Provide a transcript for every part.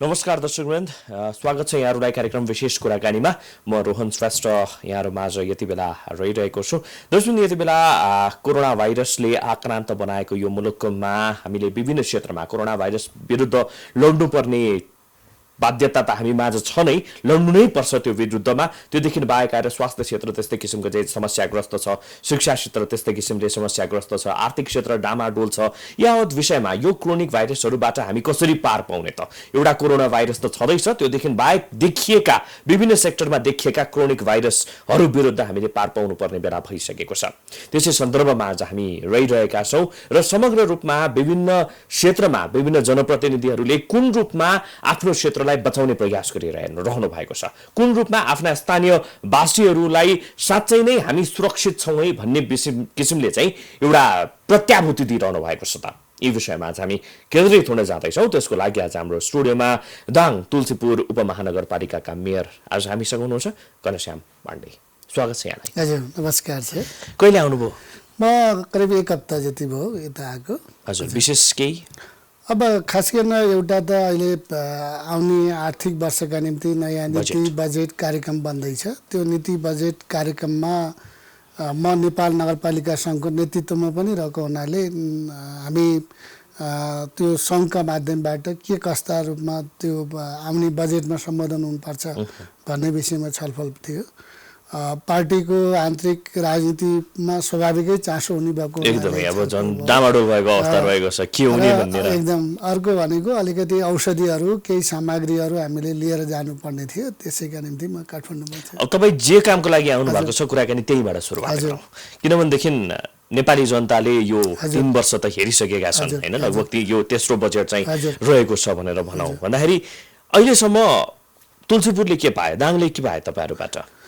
नमस्कार दर्शकवृन्द, स्वागत छ यहाँहरूलाई कार्यक्रम विशेष कुराकानीमा। म रोहन श्रेष्ठ यहाँहरूमाझ यति बेला रहिरहेको छु। दर्शक, यति बेला कोरोना भाइरसले आक्रान्त बनाएको यो मुलुकमा हामीले विभिन्न क्षेत्रमा कोरोना भाइरस विरुद्ध लड्नुपर्ने बाध्यता त हामी माझ छ नै, लड्नु नै पर्छ त्यो विरुद्धमा। त्योदेखि बाहेक आएर स्वास्थ्य क्षेत्र त्यस्तै किसिमको चाहिँ समस्याग्रस्त छ, शिक्षा क्षेत्र त्यस्तै किसिमले समस्याग्रस्त छ, आर्थिक क्षेत्र डामाडोल छ। यावत विषयमा यो क्रोनिक भाइरसहरूबाट हामी कसरी पार पाउने त? एउटा कोरोना भाइरस त छँदैछ, त्योदेखि बाहेक देखिएका विभिन्न सेक्टरमा देखिएका क्रोनिक भाइरसहरू विरुद्ध हामीले पार पाउनु पर्ने बेला भइसकेको छ। त्यसै सन्दर्भमा आज हामी रहिरहेका छौँ र समग्र रूपमा विभिन्न क्षेत्रमा विभिन्न जनप्रतिनिधिहरूले कुन रूपमा आफ्नो क्षेत्र बचाउने प्रयास गरिरहनु भएको छ, कुन रूपमा आफ्ना स्थानीय वासीहरूलाई साँच्चै नै हामी सुरक्षित छौँ है भन्ने किसिमले चाहिँ एउटा प्रत्याभूति दिइरहनु भएको छ त, यी विषयमा आज हामी केन्द्रित हुन जाँदैछौँ। त्यसको लागि आज हाम्रो स्टुडियोमा दाङ तुलसीपुर उपमहानगरपालिकाका मेयर आज हामीसँग हुनुहुन्छ घनश्याम पाण्डे। स्वागत छ यहाँलाई। हजुर, नमस्कार छ। कहिले आउनुभयो? म करिब 1 हप्ता जति भयो यता आएको। हजुर, विशेष केही? अब खास गरेर एउटा त अहिले आउने आर्थिक वर्षका निम्ति नयाँ नीति बजेट कार्यक्रम बन्दैछ। त्यो नीति बजेट कार्यक्रममा म नेपाल नगरपालिका सङ्घको नेतृत्वमा पनि रहेको हुनाले हामी त्यो सङ्घका माध्यमबाट के कस्ता रूपमा त्यो आउने बजेटमा सम्बोधन हुनुपर्छ भन्ने विषयमा छलफल थियो। पार्टीको आन्तरिक राजनीतिमा स्वाभाविकै चासो हुने भएको एकदमै अब झन् डामाडोल भएको अवस्था रहेको छ, के हुने भन्ने एकदम। अर्को भनेको अलिकति औषधिहरू केही सामग्रीहरू हामीले लिएर जानुपर्ने थियो, त्यसैका निम्ति म काठमाडौँमा छु। अब तपाईँ जे कामको लागि आउनु भएको छ कुराकानी त्यहीबाट सुरुवात गरौँ, किनभनेदेखि नेपाली जनताले यो 3 वर्ष त हेरिसकेका छन् होइन, लगभग यो तेस्रो बजेट चाहिँ रहेको छ भनेर भनौँ भन्दाखेरि अहिलेसम्म तुलसीपुरले के पाए, दाङले के पाए तपाईँहरूबाट?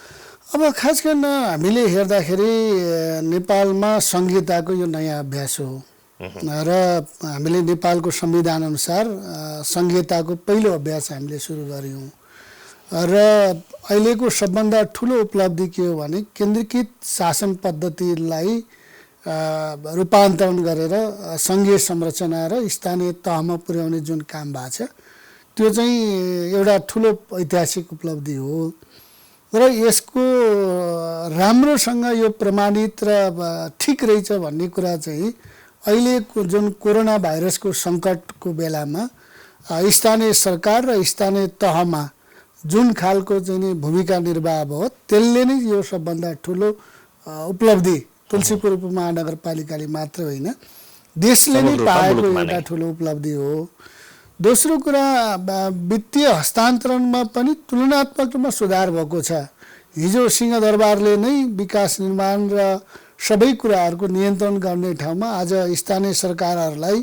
अब खास गर्न हामीले हेर्दाखेरि नेपालमा संहिताको यो नयाँ अभ्यास हो र हामीले नेपालको संविधान अनुसार संहिताको पहिलो अभ्यास हामीले सुरु गऱ्यौँ र अहिलेको सबभन्दा ठुलो उपलब्धि के हो भने केन्द्रीकृत शासन पद्धतिलाई रूपान्तरण गरेर सङ्घीय संरचना र स्थानीय तहमा पुर्याउने जुन काम भएको छ त्यो चाहिँ एउटा ठुलो ऐतिहासिक उपलब्धि हो र यसको राम्रोसँग यो प्रमाणित र ठिक रहेछ भन्ने कुरा चाहिँ अहिलेको जुन कोरोना भाइरसको सङ्कटको बेलामा स्थानीय सरकार र स्थानीय तहमा जुन खालको चाहिँ भूमिका निर्वाह भयो त्यसले नै यो सबभन्दा ठुलो उपलब्धि तुलसीपुर उपमहानगरपालिकाले मात्र होइन देशले नै पाएको एउटा ठुलो उपलब्धि हो। दोस्रो कुरा, वित्तीय हस्तान्तरणमा पनि तुलनात्मक रूपमा सुधार भएको छ। हिजो सिंहदरबारले नै विकास निर्माण र सबै कुराहरूको नियन्त्रण गर्ने ठाउँमा आज स्थानीय सरकारहरूलाई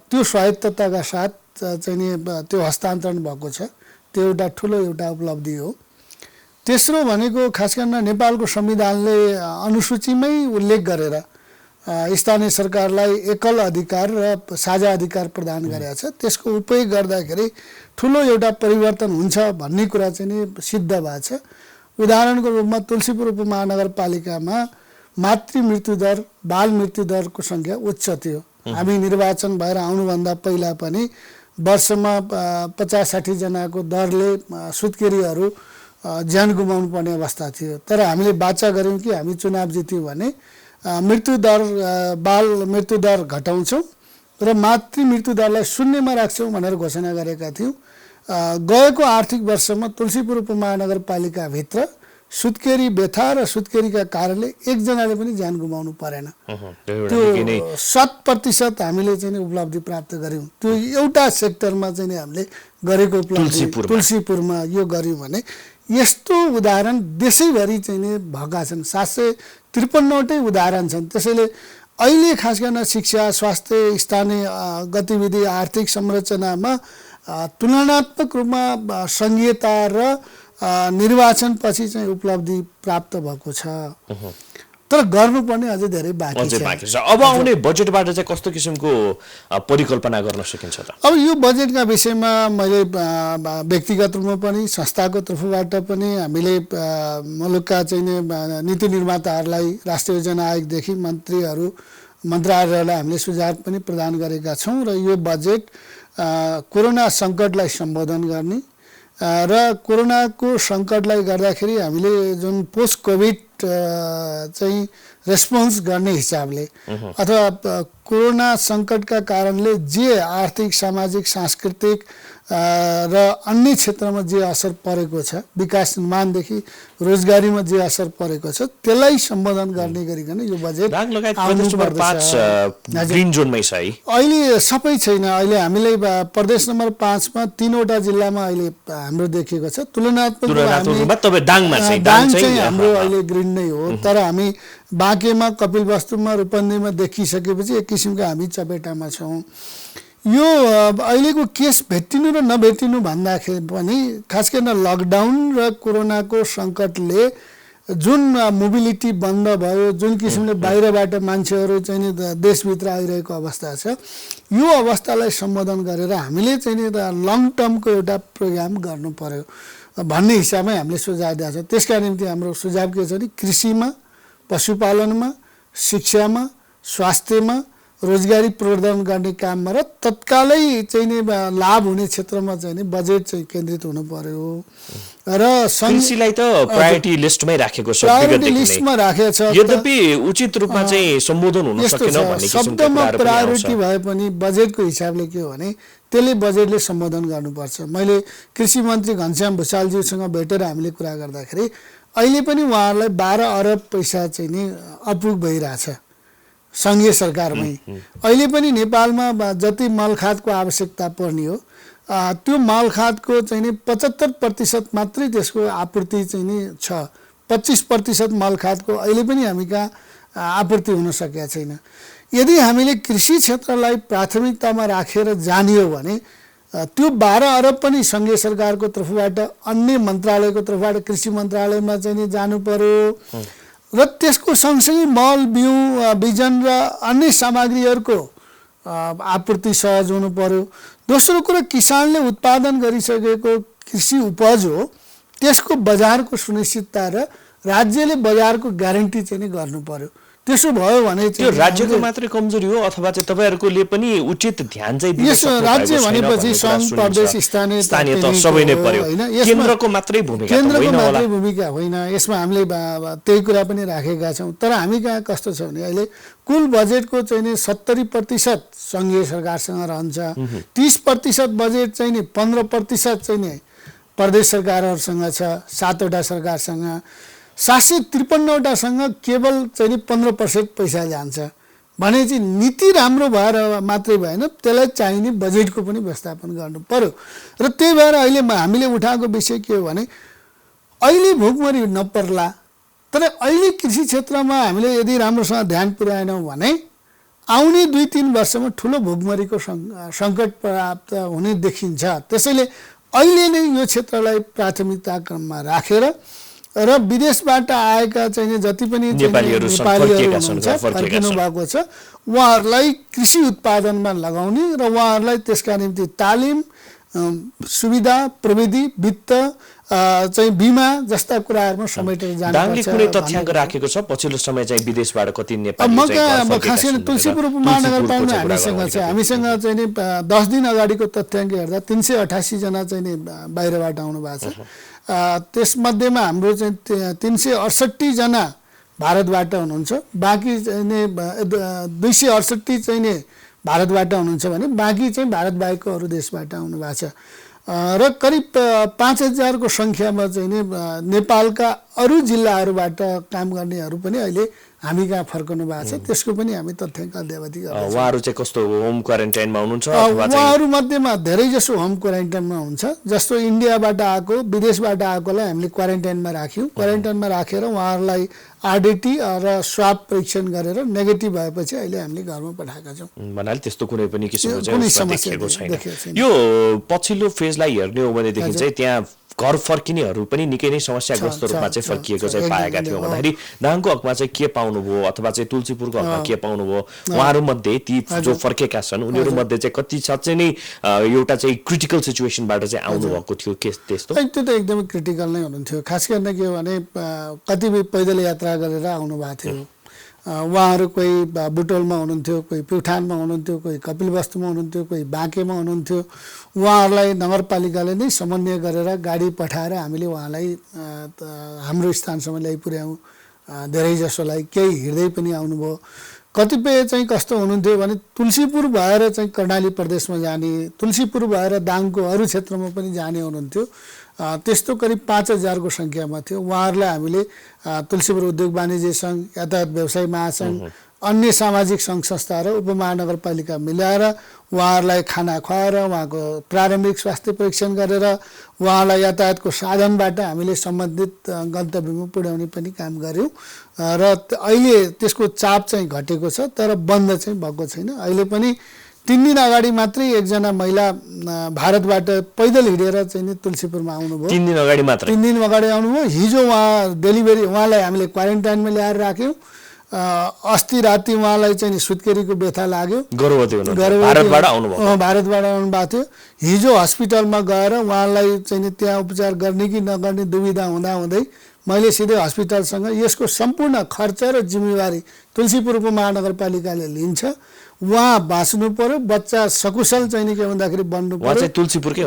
त्यो स्वायत्तताका साथ चाहिँ त्यो हस्तान्तरण भएको छ, त्यो एउटा ठुलो एउटा उपलब्धि हो। तेस्रो भनेको खास गरेर नेपालको संविधानले अनुसूचीमै उल्लेख गरेर स्थानीय सरकारलाई एकल अधिकार र साझा अधिकार प्रदान गरेको छ, त्यसको उपयोग गर्दाखेरि ठुलो एउटा परिवर्तन हुन्छ भन्ने कुरा चाहिँ नि सिद्ध भएको छ। उदाहरणको रूपमा तुलसीपुर उपमहानगरपालिकामा मातृ मृत्युदर, बाल मृत्युदरको सङ्ख्या उच्च थियो। हामी निर्वाचन भएर आउनुभन्दा पहिला पनि वर्षमा 50-60 जनाको दरले सुत्केरीहरू ज्यान गुमाउनु पर्ने अवस्था थियो। तर हामीले बाचा गऱ्यौँ कि हामी चुनाव जित्यौँ भने मृत्युदर, बाल मृत्युदर घटाउँछौँ र मातृ मृत्युदरलाई शून्यमा राख्छौँ भनेर घोषणा गरेका थियौँ। गएको आर्थिक वर्षमा तुलसीपुर उपमहानगरपालिकाभित्र सुत्केरी व्यथा र सुत्केरीका कारणले एकजनाले पनि ज्यान गुमाउनु परेन। त्यो 100% हामीले चाहिँ उपलब्धि प्राप्त गऱ्यौँ। त्यो एउटा सेक्टरमा चाहिँ हामीले गरेको उपलब्धि तुलसीपुरमा यो गऱ्यौँ भने यस्तो उदाहरण देशैभरि चाहिँ भएका छन्। 753वटै उदाहरण छन्। त्यसैले अहिले खास गर्न शिक्षा, स्वास्थ्य, स्थानीय गतिविधि, आर्थिक संरचनामा तुलनात्मक रूपमा सङ्घीयता र निर्वाचनपछि चाहिँ उपलब्धि प्राप्त भएको छ, तर गर्नुपर्ने अझै धेरै बाँकी छ। अब आउने बजेटबाट चाहिँ कस्तो किसिमको परिकल्पना गर्न सकिन्छ त? अब यो बजेटका विषयमा मैले व्यक्तिगत रूपमा पनि संस्थाको तर्फबाट पनि हामीले मुलुकका चाहिँ नीति निर्माताहरूलाई, राष्ट्रिय योजना आयोगदेखि मन्त्रीहरू, मन्त्रालयलाई हामीले सुझाव पनि प्रदान गरेका छौँ र यो बजेट कोरोना सङ्कटलाई सम्बोधन गर्ने र कोरोनाको सङ्कटलाई गर्दाखेरि हामीले जुन पोस्ट कोभिड चाहिँ रेस्पोन्स गर्ने हिसाबले अथवा कोरोना सङ्कटका कारणले जे आर्थिक सामाजिक सांस्कृतिक र अन्य क्षेत्रमा जे असर परेको छ, विकास निर्माणदेखि रोजगारीमा जे असर परेको छ त्यसलाई सम्बोधन गर्ने गरिकन यो बजेट ग्रीन जोनमै छ है। अहिले सबै छैन। अहिले हामीले प्रदेश नम्बर 5 मा 3वटा जिल्लामा अहिले हाम्रो देखिएको छ। तुलनात्मक दाङ चाहिँ हाम्रो अहिले ग्रीन नै हो। तर हामी बाँकेमा, कपिलवस्तुमा, रूपन्देहीमा देखिसकेपछि एक किसिमको हामी चपेटामा छौँ। यो अहिलेको केस भेटिनु र नभेटिनु भन्दाखेरि पनि खास गरेर लकडाउन र कोरोनाको सङ्कटले जुन मोबिलिटी बन्द भयो, जुन किसिमले बाहिरबाट मान्छेहरू चाहिँ नि देशभित्र आइरहेको अवस्था छ, यो अवस्थालाई सम्बोधन गरेर हामीले चाहिँ नि लङ टर्मको एउटा प्रोग्राम गर्नु पर्यो भन्ने हिसाबमै हामीले सुझाव दिएको छ। त्यसका निम्ति हाम्रो सुझाव के छ भने कृषिमा, पशुपालनमा, शिक्षामा, स्वास्थ्यमा रोजगारी प्रवर्धन गर्ने काममा र तत्कालै चाहिँ नि लाभ हुने क्षेत्रमा चाहिँ नि बजेट चाहिँ केन्द्रित हुनु पर्यो र कृषिलाई त प्रायोरिटी लिस्टमै राखेको छ, प्रायोरिटी लिस्टमा राखेको छ। यद्यपि उचित रूपमा चाहिँ सम्बोधन हुन सकेन भन्ने शब्दमा प्रायोरिटी भए पनि बजेटको हिसाबले के हो भने त्यसले बजेटले सम्बोधन गर्नुपर्छ। मैले कृषि मन्त्री घनश्याम भुषालज्यूसँग भेटेर हामीले कुरा गर्दाखेरि अहिले पनि उहाँहरूलाई 12 अरब पैसा चाहिँ नि अपुग भइरहेछ सङ्घीय सरकारमै। अहिले पनि नेपालमा जति मलखादको आवश्यकता पर्ने हो त्यो मलखादको चाहिँ नि 75% मात्रै त्यसको आपूर्ति चाहिँ नि छ। 25% मलखादको अहिले पनि हामी कहाँ आपूर्ति हुन सकेका छैन। यदि हामीले कृषि क्षेत्रलाई प्राथमिकतामा राखेर जाने हो भने त्यो 12 अरब पनि सङ्घीय सरकारको तर्फबाट, अन्य मन्त्रालयको तर्फबाट कृषि मन्त्रालयमा चाहिँ नि जानु पर्यो र त्यसको सँगसँगै मल, बिउ, बिजन र अन्य सामग्रीहरूको आपूर्ति सहज हुनु पर्यो। दोस्रो कुरो, किसानले उत्पादन गरिसकेको कृषि उपज हो त्यसको बजारको सुनिश्चितता र राज्यले बजारको ग्यारेन्टी चाहिँ नि गर्नु पर्यो। त्यसो भयो भने त्यो राज्यको मात्रै कमजोरी हो अथवा चाहिँ तपाईँहरूले पनि उचित ध्यान चाहिँ दिन सक्नु भएको छैन? राज्य भनेपछि सङ्घ, प्रदेश, स्थानीय त सबै नै पर्यो, केन्द्रको मात्रै भूमिका होइन। यसमा हामीले त्यही कुरा पनि राखेका छौँ। तर हामी कहाँ कस्तो छ भने अहिले कुल बजेटको चाहिँ नि 70% सङ्घीय सरकारसँग रहन्छ, 30% बजेट चाहिँ नि 15% चाहिँ नि प्रदेश सरकारहरूसँग छ, 7वटा सरकारसँग, 753वटासँग केवल चाहिँ नि 15% पैसा जान्छ भने चाहिँ नीति राम्रो भएर मात्रै भएन, त्यसलाई चाहिने बजेटको पनि व्यवस्थापन गर्नु पर्यो। र त्यही भएर अहिले हामीले उठाएको विषय के हो भने अहिले भोकमरी नपर्ला, तर अहिले कृषि क्षेत्रमा हामीले यदि राम्रोसँग ध्यान पुर्याएनौँ भने आउने 2-3 वर्षमा ठुलो भोकमरीको सङ्कट प्राप्त हुने देखिन्छ। त्यसैले अहिले नै यो क्षेत्रलाई प्राथमिकता क्रममा राखेर र विदेशबाट आएका चाहिँ जति पनि नेपालीहरू फर्किनु भएको छ उहाँहरूलाई कृषि उत्पादनमा लगाउने र उहाँहरूलाई त्यसका निम्ति तालिम, सुविधा, प्रविधि, वित्त चाहिँ बिमा जस्ता कुराहरूमा समेटेर जानुपर्छ। कुनै तथ्याङ्क राखेको छ पछिल्लो समय चाहिँ विदेशबाट कति नेपाली खास गरी तुलसीपुर उपमहानगरपालिका हामीसँग छ। हामीसँग चाहिँ नि 10 दिन अगाडिको तथ्याङ्क हेर्दा 388 जना चाहिँ नि बाहिरबाट आउनु भएको छ। त्यसमध्येमा हाम्रो चाहिँ 368 जना भारतबाट हुनुहुन्छ, बाँकी चाहिँ 268 चाहिँ नि भारतबाट हुनुहुन्छ भने बाँकी चाहिँ भारत बाहेकको अरू देशबाट आउनु भएको छ र करिब 5000 को सङ्ख्यामा चाहिँ नि नेपालका अरू जिल्लाहरूबाट काम गर्नेहरू पनि अहिले हामी कहाँ फर्कनु भएको छ। त्यसको पनि हामी तथ्याङ्क अद्यावधि गर्छौँ। उहाँहरू चाहिँ कस्तो होम क्वारेन्टाइनमा हुनुहुन्छ? उहाँहरू मध्येमा धेरै जसो होम क्वारेन्टाइनमा हुन्छ। जस्तो इन्डियाबाट आएको, विदेशबाट आएकोलाई हामीले क्वारेन्टाइनमा राख्यौँ। क्वारेन्टाइनमा राखेर उहाँहरूलाई आरडिटी र स्वाब परीक्षण गरेर नेगेटिभ भएपछि अहिले हामीले घरमा पठाएका छौँ। भन्नाले त्यस्तो कुनै पनि किसिमको देखिएको छैन। यो पछिल्लो फेजलाई हेर्ने हो भनेदेखि चाहिँ त्यहाँ घर फर्किनेहरू पनि निकै नै समस्याग्रस्त रूपमा चाहिँ फर्किएको चाहिँ पाएका थियौँ। भन्दाखेरि दाङको हकमा चाहिँ के पाउनुभयो अथवा चाहिँ तुलसीपुरको हकमा के पाउनुभयो? उहाँहरू मध्ये ती जो फर्केका छन् उनीहरू मध्ये चाहिँ कति साँच्चै नै एउटा चाहिँ क्रिटिकल सिचुएसनबाट चाहिँ आउनुभएको थियो के त्यस्तो? त्यो त एकदमै क्रिटिकल नै हुनुहुन्थ्यो। खास गरेर के हो भने कतिपय पैदल यात्रा गरेर आउनु भएको थियो उहाँहरू कोही बुटोलमा हुनुहुन्थ्यो, कोही प्युठानमा हुनुहुन्थ्यो, कोही कपिलवस्तुमा हुनुहुन्थ्यो, कोही बाँकेमा हुनुहुन्थ्यो। उहाँहरूलाई नगरपालिकाले नै समन्वय गरेर गाडी पठाएर हामीले उहाँलाई हाम्रो स्थानसम्म ल्याइ पुर्यायौँ। धेरै जसोलाई केही हिँड्दै पनि आउनुभयो। कतिपय चाहिँ कस्तो हुनुहुन्थ्यो भने तुलसीपुर भएर चाहिँ कर्णाली प्रदेशमा जाने, तुलसीपुर भएर दाङको अरू क्षेत्रमा पनि जाने हुनुहुन्थ्यो। त्यस्तो करिब 5000 को सङ्ख्यामा थियो। उहाँहरूलाई हामीले तुलसीपुर उद्योग वाणिज्य सङ्घ, यातायात व्यवसाय महासङ्घ, अन्य सामाजिक सङ्घ संस्था र उपमहानगरपालिका मिलाएर उहाँहरूलाई खाना खुवाएर उहाँको प्रारम्भिक स्वास्थ्य परीक्षण गरेर उहाँलाई यातायातको साधनबाट हामीले सम्बन्धित गन्तव्यमा पुर्याउने पनि काम गऱ्यौँ। र अहिले त्यसको चाप चाहिँ घटेको छ, तर बन्द चाहिँ भएको छैन। अहिले पनि 3 दिन अगाडि मात्रै एकजना महिला भारतबाट पैदल हिँडेर चाहिँ नि तुलसीपुरमा आउनुभयो। 3 दिन अगाडि मात्र? 3 दिन अगाडि आउनुभयो। हिजो उहाँ डेलिभरी, उहाँलाई हामीले क्वारेन्टाइनमा ल्याएर राख्यौँ। अस्ति राति उहाँलाई चाहिँ सुत्केरीको व्यथा लाग्यो। गर्भवती हुनुहुन्छ, भारतबाट आउनुभयो? भारतबाट आउनुभएको थियो। हिजो हस्पिटलमा गएर उहाँलाई चाहिँ त्यहाँ उपचार गर्ने कि नगर्ने दुविधा हुँदै मैले सिधै हस्पिटलसँग यसको सम्पूर्ण खर्च र जिम्मेवारी तुलसीपुर उपमहानगरपालिकाले लिन्छ। उहाँ बाँच्नु पर्यो, बच्चा सकुशल चाहिँ के भन्दाखेरि बन्नु पर्यो। तुलसीपुरकै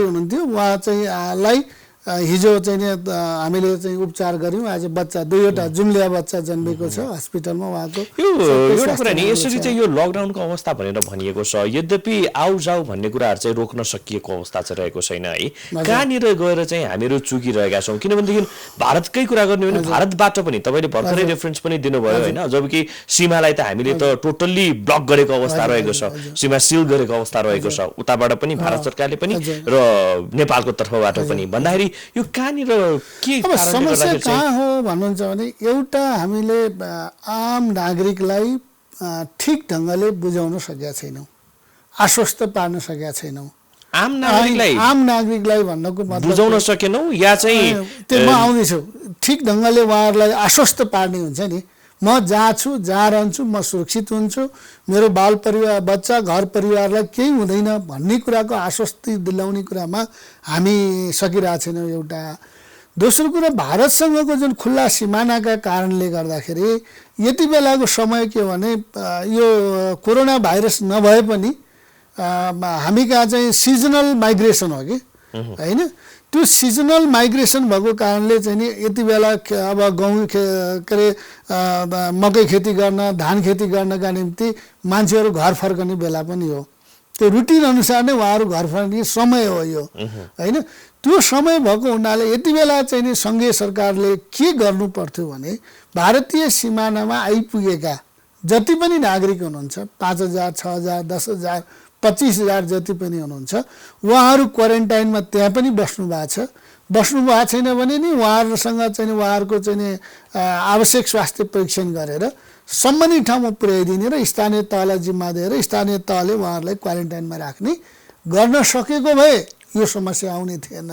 हुनुहुन्थ्यो। उहाँ चाहिँ लाई हिजो चाहिँ हामीले चाहिँ उपचार गऱ्यौँ। आज बच्चा 2वटा जुम्लिया बच्चा जन्मेको छ हस्पिटलमा उहाँको। एउटा कुरा नि, यसरी चाहिँ यो लकडाउनको अवस्था भनेर भनिएको छ, यद्यपि आउ जाऊ भन्ने कुराहरू चाहिँ रोक्न सकिएको अवस्था चाहिँ रहेको छैन है। कहाँनिर गएर चाहिँ हामीहरू चुकिरहेका छौँ? किनभनेदेखि भारतकै कुरा गर्ने भने भारतबाट पनि तपाईँले भर्खरै रेफरेन्स पनि दिनुभयो होइन, जबकि सीमालाई त हामीले त टोटल्ली ब्लक गरेको अवस्था रहेको छ, सीमा सिल गरेको अवस्था रहेको छ, उताबाट पनि भारत सरकारले पनि र नेपालको तर्फबाट पनि। भन्दाखेरि यो कहाँनिर के समस्या कहाँ हो भन्नुहुन्छ भने, एउटा हामीले आम नागरिकलाई ठिक ढङ्गले बुझाउन सकेका छैनौँ, आश्वस्त पार्न सकेका छैनौँ। आम नागरिकलाई भन्नको मतलब बुझाउन सकेनौँ या चाहिँ त्यो म आउँदैछु। ठिक ढङ्गले उहाँहरूलाई आश्वस्त पार्ने हुन्छ नि, म जहाँ छु, जहाँ रहन्छु, म सुरक्षित हुन्छु, मेरो बाल परिवार, बच्चा, घर परिवारलाई केही हुँदैन भन्ने कुराको आश्वस्ति दिलाउने कुरामा हामी सकिरहेको छैनौँ एउटा। दोस्रो कुरा, भारतसँगको जुन खुल्ला सिमानाका कारणले गर्दाखेरि यति बेलाको समय के भने यो कोरोना भाइरस नभए पनि हामी कहाँ चाहिँ सिजनल माइग्रेसन हो कि होइन। त्यो सिजनल माइग्रेसन भएको कारणले चाहिँ नि यति बेला अब गहुँ के अरे मकै खेती गर्न, धान खेती गर्नका निम्ति मान्छेहरू घर फर्कने बेला पनि हो। त्यो रुटिन अनुसार नै उहाँहरू घर फर्कने समय हो यो होइन। त्यो समय भएको हुनाले यति बेला चाहिँ नि सङ्घीय सरकारले के गर्नु पर्थ्यो भने, भारतीय सिमानामा आइपुगेका जति पनि नागरिक हुनुहुन्छ, 5000, 6000, 10000, 25000 जति पनि हुनुहुन्छ, उहाँहरू क्वारेन्टाइनमा त्यहाँ पनि बस्नु भएको छ। बस्नु भएको छैन भने नि उहाँहरूसँग चाहिँ उहाँहरूको चाहिँ आवश्यक स्वास्थ्य परीक्षण गरेर सम्बन्धित ठाउँमा पुर्याइदिने र स्थानीय तहलाई जिम्मा दिएर स्थानीय तहले उहाँहरूलाई क्वारेन्टाइनमा राख्ने गर्न सकेको भए यो समस्या आउने थिएन।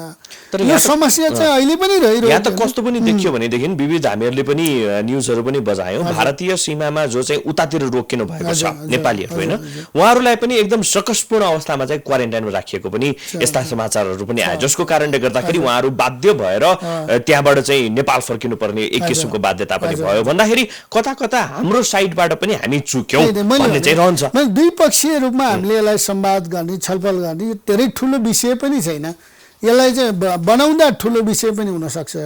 तर यो समस्या चाहिँ अहिले पनि रहिरहेको छ। यहाँ त कस्तो पनि देखियो भनेदेखि विविध हामीहरूले पनि न्युजहरू पनि बजायौँ, भारतीय सीमामा जो चाहिँ उतातिर रोकिनु भएको छ नेपालीहरू होइन, उहाँहरूलाई पनि एकदम सकसपूर्ण अवस्थामा चाहिँ क्वारेन्टाइनमा राखिएको पनि यस्ता समाचारहरू पनि आए, जसको कारणले गर्दाखेरि उहाँहरू बाध्य भएर त्यहाँबाट चाहिँ नेपाल फर्किनु पर्ने एक किसिमको बाध्यता पनि भयो। भन्दाखेरि कता कता हाम्रो साइडबाट पनि हामी चुक्यौँ भन्ने चाहिँ रहन्छ। द्विपक्षीय रूपमा हामीले यसलाई संवाद गर्ने, छलफल गर्ने धेरै ठुलो विषय पनि छैन। यसलाई चाहिँ बनाउँदा ठुलो विषय पनि हुनसक्छ,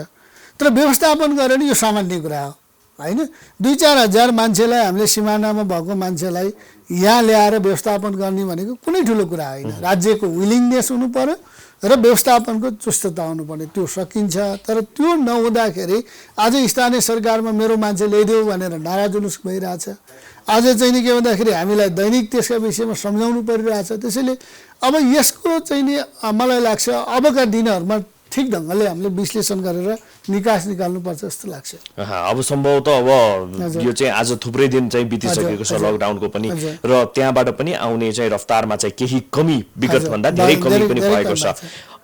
तर व्यवस्थापन गरेर यो सामान्य कुरा हो होइन। 2-4 हजार मान्छेलाई हामीले सिमानामा भएको मान्छेलाई यहाँ ल्याएर व्यवस्थापन गर्ने भनेको कुनै ठुलो कुरा होइन। राज्यको विलिङनेस हुनु पर्यो र व्यवस्थापनको चुस्तता हुनुपर्ने, त्यो सकिन्छ। तर त्यो नहुँदाखेरि आज स्थानीय सरकारमा मेरो मान्छे ल्याइदेऊ भनेर नारा जुलुस भइरहेछ। आज चाहिँ नि के भन्दाखेरि हामीलाई दैनिक त्यसका विषयमा सम्झाउनु परिरहेछ। त्यसैले अब यसको चाहिँ नि मलाई लाग्छ अबका दिनहरूमा ठिक ढङ्गले हामीले विश्लेषण गरेर निकास निकाल्नुपर्छ जस्तो लाग्छ। अब सम्भवतः अब यो चाहिँ आज थुप्रै दिन चाहिँ बितिसकेको छ लकडाउनको पनि, र त्यहाँबाट पनि आउने चाहिँ रफ्तारमा चाहिँ केही कमी विगतभन्दा धेरै कमी पनि भएको छ।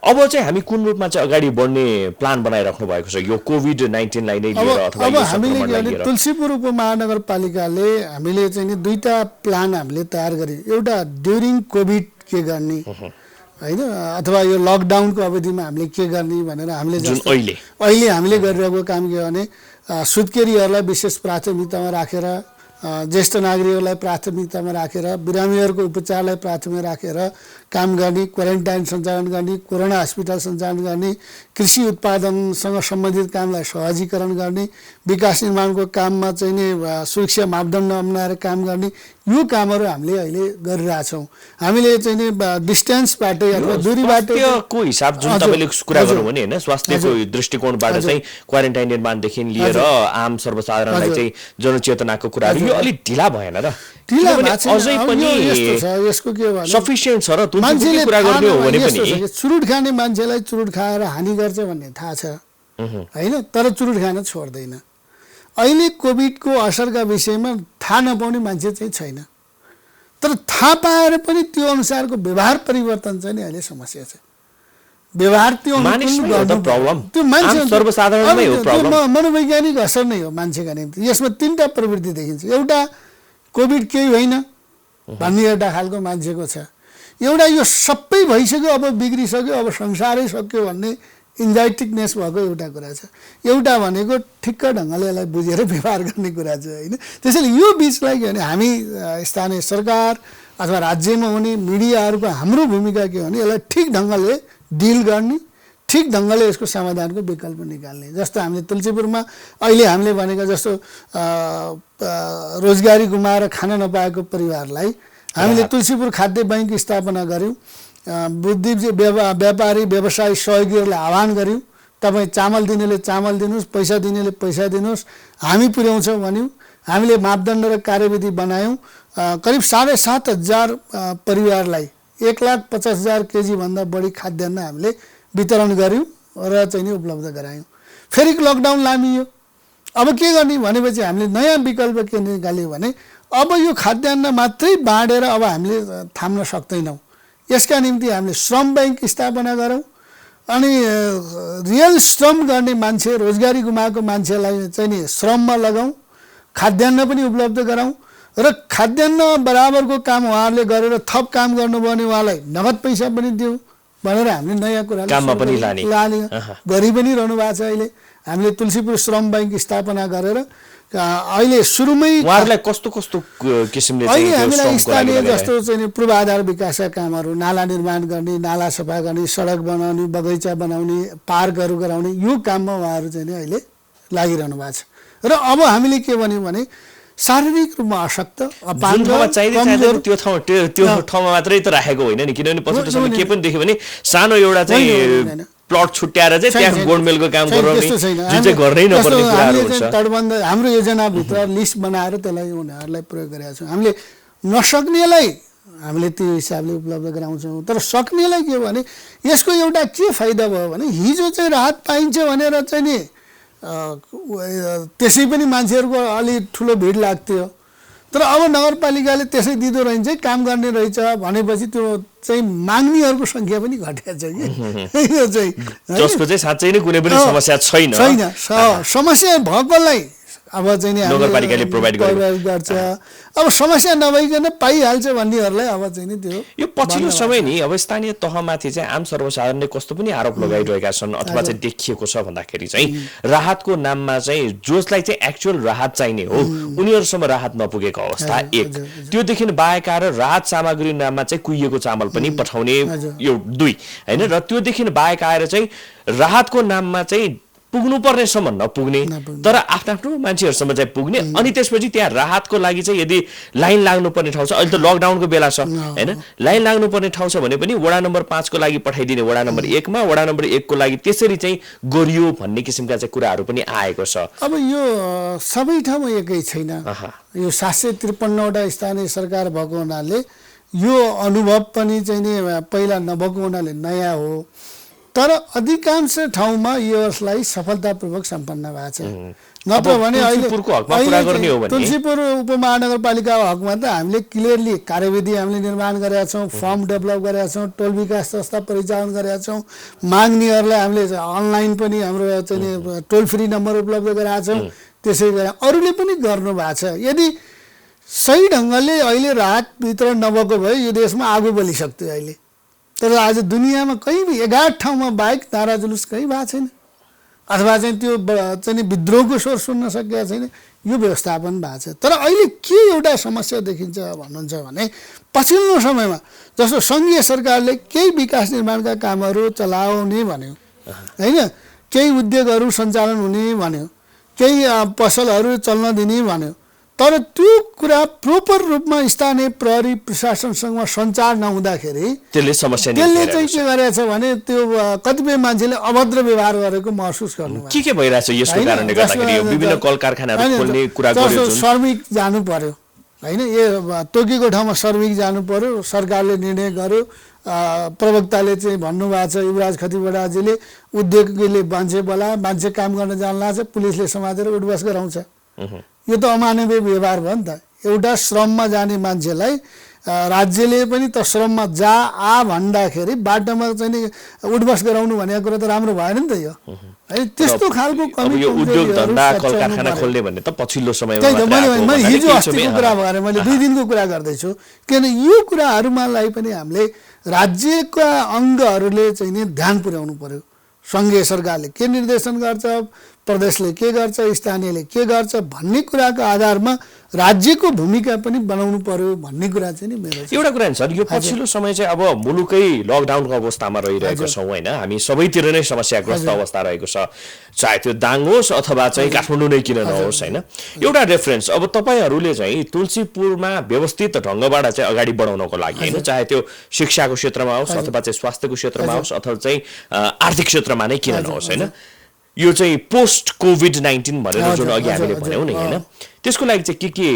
अब चाहिँ हामी कुन रूपमा चाहिँ अगाडि बढ्ने प्लान बनाइराख्नु भएको छ यो कोभिड-19 लाई नै लिएर अथवा यो संक्रमणलाई लिएर? तुलसीपुर उपमहानगरपालिकाले हामीले चाहिँ नि 2टा प्लान हामीले तयार गरे। एउटा ड्युरिङ कोभिड के गर्ने होइन, अथवा यो लकडाउनको अवधिमा हामीले के गर्ने भनेर हामीले अहिले हामीले गरिरहेको काम के भने सुत्केरीहरूलाई विशेष प्राथमिकतामा राखेर, ज्येष्ठ नागरिकहरूलाई प्राथमिकतामा राखेर, बिरामीहरूको उपचारलाई प्राथमिकता राखेर काम गर्ने, क्वारेन्टाइन सञ्चालन गर्ने, कोरोना हस्पिटल सञ्चालन गर्ने, कृषि उत्पादनसँग सम्बन्धित कामलाई सहजीकरण गर्ने, विकास निर्माणको काममा चाहिँ नि सुरक्षा मापदण्ड अपनाएर काम गर्ने, यो कामहरू हामीले अहिले गरिरहेछौँ। हामीले चाहिँ नि डिस्टेन्सबाटै अथवा दूरीबाट स्वास्थ्यको हिसाब जुन तपाईँले कुरा गर्नुभयो नि होइन, स्वास्थ्यको दृष्टिकोणबाट चाहिँ क्वारेन्टाइन निर्माणदेखि लिएर आम सर्वसाधारणलाई चाहिँ जनचेतनाको कुराहरू यो अलिक ढिला भएन र? ढिला भएको छैन। अझै पनि यसको के हो भने सफिसियन्ट छ र मान्छेले कुरा गर्ने हो भने पनि चुरुट खाने मान्छेलाई चुरुट खाएर हानि गर्छ भन्ने थाहा छ होइन, तर चुरुट खान छोड्दैन। अहिले कोभिडको असरका विषयमा थाहा नपाउने मान्छे चाहिँ छैन, तर थाहा पाएर पनि त्यो अनुसारको व्यवहार परिवर्तन चाहिँ नि अहिले समस्या छ। व्यवहार त्यो मनोवैज्ञानिक असर नै हो मान्छेका निम्ति। यसमा 3टा प्रवृत्ति देखिन्छ। एउटा कोभिड केही होइन भन्ने एउटा खालको मान्छेको छ, एउटा यो सबै भइसक्यो अब बिग्रिसक्यो अब संसारै सक्यो भन्ने इन्जाइटिकनेस भएको एउटा कुरा छ, एउटा भनेको ठिक्क ढङ्गले यसलाई बुझेर व्यवहार गर्ने कुरा छ होइन। त्यसैले यो बिचलाई के भने हामी स्थानीय सरकार अथवा राज्यमा हुने मिडियाहरूको हाम्रो भूमिका के हो भने यसलाई ठिक ढङ्गले डिल गर्ने, ठिक ढङ्गले यसको समाधानको विकल्प निकाल्ने। जस्तो हामीले तुलसीपुरमा अहिले हामीले भनेको जस्तो रोजगारी गुमाएर खान नपाएको परिवारलाई हामीले तुलसीपुर खाद्य बैंक स्थापना गऱ्यौँ। बुद्धिजीवी व्यापारी व्यवसायी सहयोगीहरूलाई आह्वान गऱ्यौँ, तपाईँ चामल दिनेले चामल दिनुहोस्, पैसा दिनेले पैसा दिनुहोस्, हामी पुर्याउँछौँ भन्यौँ। हामीले मापदण्ड र कार्यविधि बनायौँ। करिब 7,500 परिवारलाई 1,50,000 केजीभन्दा बढी खाद्यान्न हामीले वितरण गऱ्यौँ र चाहिँ नि उपलब्ध गरायौँ। फेरि लकडाउन लामियो। अब के गर्ने भनेपछि हामीले नयाँ विकल्प के निकाल्यौँ भने अब यो खाद्यान्न मात्रै बाँडेर अब हामीले थाम्न सक्दैनौँ। यसका निम्ति हामीले श्रम बैंक स्थापना गरौँ अनि रियल श्रम गर्ने मान्छे, रोजगारी गुमाएको मान्छेलाई चाहिँ नि श्रममा लगाउँ, खाद्यान्न पनि उपलब्ध गराउँ र खाद्यान्न बराबरको काम उहाँहरूले गरेर थप काम गर्नुभयो भने उहाँलाई नगद पैसा पनि दिउँ भनेर हामीले नयाँ कुरा गरि पनि रहनु भएको छ। अहिले हामीले तुलसीपुर श्रम बैंक स्थापना गरेर अहिले सुरुमै उहाँहरूलाई कस्तो कस्तो किसिमले अहिले हामीलाई स्थानीय जस्तो चाहिँ पूर्वाधार विकासका कामहरू, नाला निर्माण गर्ने, नाला सफा गर्ने, सडक बनाउने, बगैँचा बनाउने, पार्कहरू गराउने, यो काममा उहाँहरू चाहिँ अहिले लागिरहनु भएको छ। र अब हामीले के भन्यौँ भने शारीरिक रूपमा अशक्त त्यो ठाउँमा मात्रै त राखेको होइन नि, किनभने पछिल्लो समय के पनि देख्यो भने सानो एउटा चाहिँ प्लट छुट्याएर चाहिँ त्यहाँ गोडमेलको काम गराउने जुन चाहिँ गर्नै नपर्ने कुराहरू हुन्छ। तटबन्ध हाम्रो योजनाभित्र लिस्ट बनाएर त्यसलाई उनीहरूलाई प्रयोग गरेका छौँ। हामीले नसक्नेलाई हामीले त्यो हिसाबले उपलब्ध गराउँछौँ, तर सक्नेलाई के भने यसको एउटा के फाइदा भयो भने हिजो चाहिँ राहत पाइन्छ भनेर चाहिँ नि त्यसै पनि मान्छेहरूको अलि ठुलो भिड लाग्थ्यो, तर अब नगरपालिकाले त्यसै दिँदो रहेछ काम गर्ने रहेछ भनेपछि त्यो चाहिँ माग्नेहरूको सङ्ख्या पनि घटेको छ कि यो चाहिँ जसको चाहिँ साँच्चै नै कुनै पनि समस्या छैन। समस्या भएकोलाई अब चाहिँ नगरपालिकाले प्रोभाइड गर्छ, अब समस्या नभइकन पाइहाल्छ भन्नेहरूलाई अब चाहिँ नि त्यो यो पछिल्लो समय नि अब स्थानीय तहमाथि चाहिँ आम सर्वसाधारणले कस्तो पनि आरोप लगाइरहेका छन् अथवा चाहिँ देखिएको छ भन्दाखेरि चाहिँ राहतको नाममा चाहिँ जसलाई चाहिँ एक्चुअल राहत चाहिने हो उनीहरूसम्म राहत नपुगेको अवस्था एक, त्योदेखि बाहेक आएर राहत सामग्री नाममा चाहिँ कुहिएको चामल पनि पठाउने यो 2 होइन, र त्योदेखि बाहेक आएर चाहिँ राहतको नाममा चाहिँ पुग्नुपर्नेसम्म नपुग्ने तर आफ्नो मान्छेहरूसम्म चाहिँ पुग्ने, अनि त्यसपछि त्यहाँ राहतको लागि चाहिँ यदि लाइन लाग्नुपर्ने ठाउँ छ, अहिले त लकडाउनको बेला छ होइन, लाइन लाग्नुपर्ने ठाउँ छ भने पनि वडा नम्बर 5 को लागि पठाइदिने वडा नम्बर 1 मा, वडा नम्बर 1 को लागि त्यसरी चाहिँ गरियो भन्ने किसिमका चाहिँ कुराहरू पनि आएको छ। अब यो सबै ठाउँमा एकै छैन, यो 753वटा स्थानीय सरकार भएको हुनाले यो अनुभव पनि चाहिँ नि पहिला नभएको हुनाले नयाँ हो, तर अधिकांश ठाउँमा यसलाई सफलतापूर्वक सम्पन्न भएको छ। नत्र भने अहिले तुलसीपुर उपमहानगरपालिका हकमा त हामीले क्लियरली कार्यविधि हामीले निर्माण गरेका छौँ, फर्म डेभलप गरेका छौँ, टोल विकास संस्था परिचालन गरेका छौँ, माग्नेहरूलाई हामीले अनलाइन पनि हाम्रो चाहिँ टोल फ्री नम्बर उपलब्ध गराएका छौँ, त्यसै गरी अरूले पनि गर्नुभएको छ। यदि सही ढङ्गले अहिले राहत वितरण नभएको भए यो देशमा आगो बलिसक्थ्यो अहिले, तर आज दुनियाँमा कहीँ भी 11 ठाउँमा बाहेक नारा जुलुस कहीँ भएको छैन। अथवा चाहिँ त्यो चाहिँ विद्रोहको स्वर सुन्न सकेका छैन, यो व्यवस्थापन भएको छ। तर अहिले के एउटा समस्या देखिन्छ भन्नुहुन्छ भने पछिल्लो समयमा जस्तो सङ्घीय सरकारले केही विकास निर्माणका कामहरू चलाउने भन्यो होइन, केही उद्योगहरू सञ्चालन हुने भन्यो, केही पसलहरू चल्न दिने भन्यो, तर त्यो कुरा प्रोपर रूपमा स्थानीय प्रहरी प्रशासनसँग सञ्चार नहुँदाखेरि त्यसले समस्या त्यसले चाहिँ के गरेको छ भने त्यो कतिपय मान्छेले अभद्र व्यवहार गरेको महसुस गर्नु के भइरहेछ यसको कारणले गर्दाखेरि यो विभिन्न कल कारखानाहरू खोल्ने कुरा गर्यो जुन श्रमिक जानु पर्यो होइन, यो तोकेको ठाउँमा श्रमिक जानु पर्यो, सरकारले निर्णय गर्यो, प्रवक्ताले चाहिँ भन्नुभएको छ युवराज खतिवडाजीले उद्योगले मान्छे बोला, मान्छे काम गर्न जान लाग्छ, पुलिसले समातेर उठबस गराउँछ। यो त अमानवीय व्यवहार भयो नि त। एउटा श्रममा जाने मान्छेलाई राज्यले पनि त श्रममा जा आ भन्दाखेरि बाटोमा चाहिँ नि उठबस गराउनु भनेको कुरा त राम्रो भएन नि त यो है। त्यस्तो खालको अब यो उद्योग धन्दा कल कारखाना खोल्ने भन्ने त पछिल्लो समयमा मैले हिजो अस्तिको कुरा भएर मैले 2 दिनको कुरा गर्दैछु, किन यो कुराहरूमालाई पनि हामीले राज्यका अङ्गहरूले चाहिँ नि ध्यान पुर्याउनु पर्यो। सङ्घीय सरकारले के निर्देशन गर्छ, प्रदेशले के गर्छ, स्थानीयले के गर्छ भन्ने कुराको आधारमा राज्यको भूमिका पनि बनाउनु पर्यो भन्ने कुरा चाहिँ नि मेरो एउटा कुरा नि सर, यो पछिल्लो समय चाहिँ अब मुलुकै लकडाउनको अवस्थामा रहिरहेको छौँ होइन, हामी सबैतिर नै समस्याग्रस्त अवस्था रहेको छ, चाहे त्यो दाङ होस् अथवा चाहिँ काठमाडौँ नै किन नहोस् होइन। एउटा रेफरेन्स अब तपाईँहरूले चाहिँ तुलसीपुरमा व्यवस्थित ढङ्गबाट चाहिँ अगाडि बढाउनको लागि होइन, चाहे त्यो शिक्षाको क्षेत्रमा होस् अथवा चाहिँ स्वास्थ्यको क्षेत्रमा होस् अथवा चाहिँ आर्थिक क्षेत्रमा नै किन नहोस् होइन, यो चाहिँ पोस्ट कोभिड-19 भनेर जुन अघि हामीले भन्यौँ नि होइन, त्यसको लागि चाहिँ के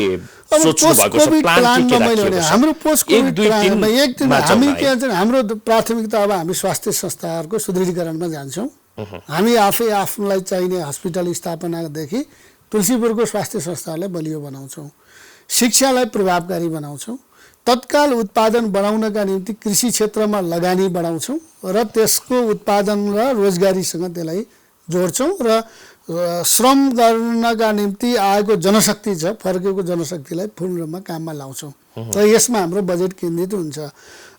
सोच्नु भएको छ, प्लान के राखिएको छ? हाम्रो पोस्ट कोभिड प्लानमा एक दिन हामी के भन्छ हाम्रो प्राथमिकता अब हामी स्वास्थ्य संस्थाहरूको सुदृढीकरणमा जान्छौँ। हामी आफै आफूलाई चाहिने हस्पिटल स्थापनादेखि तुलसीपुरको स्वास्थ्य संस्थालाई बलियो बनाउँछौँ, शिक्षालाई प्रभावकारी बनाउँछौँ, तत्काल उत्पादन बढाउनका निम्ति कृषि क्षेत्रमा लगानी बढाउँछौँ र त्यसको उत्पादन र रोजगारीसँग त्यसलाई जोड्छौँ र श्रम गर्नका निम्ति आएको जनशक्ति छ, फर्केको जनशक्तिलाई पूर्ण रूपमा काममा लाउँछौँ र यसमा हाम्रो बजेट केन्द्रित हुन्छ।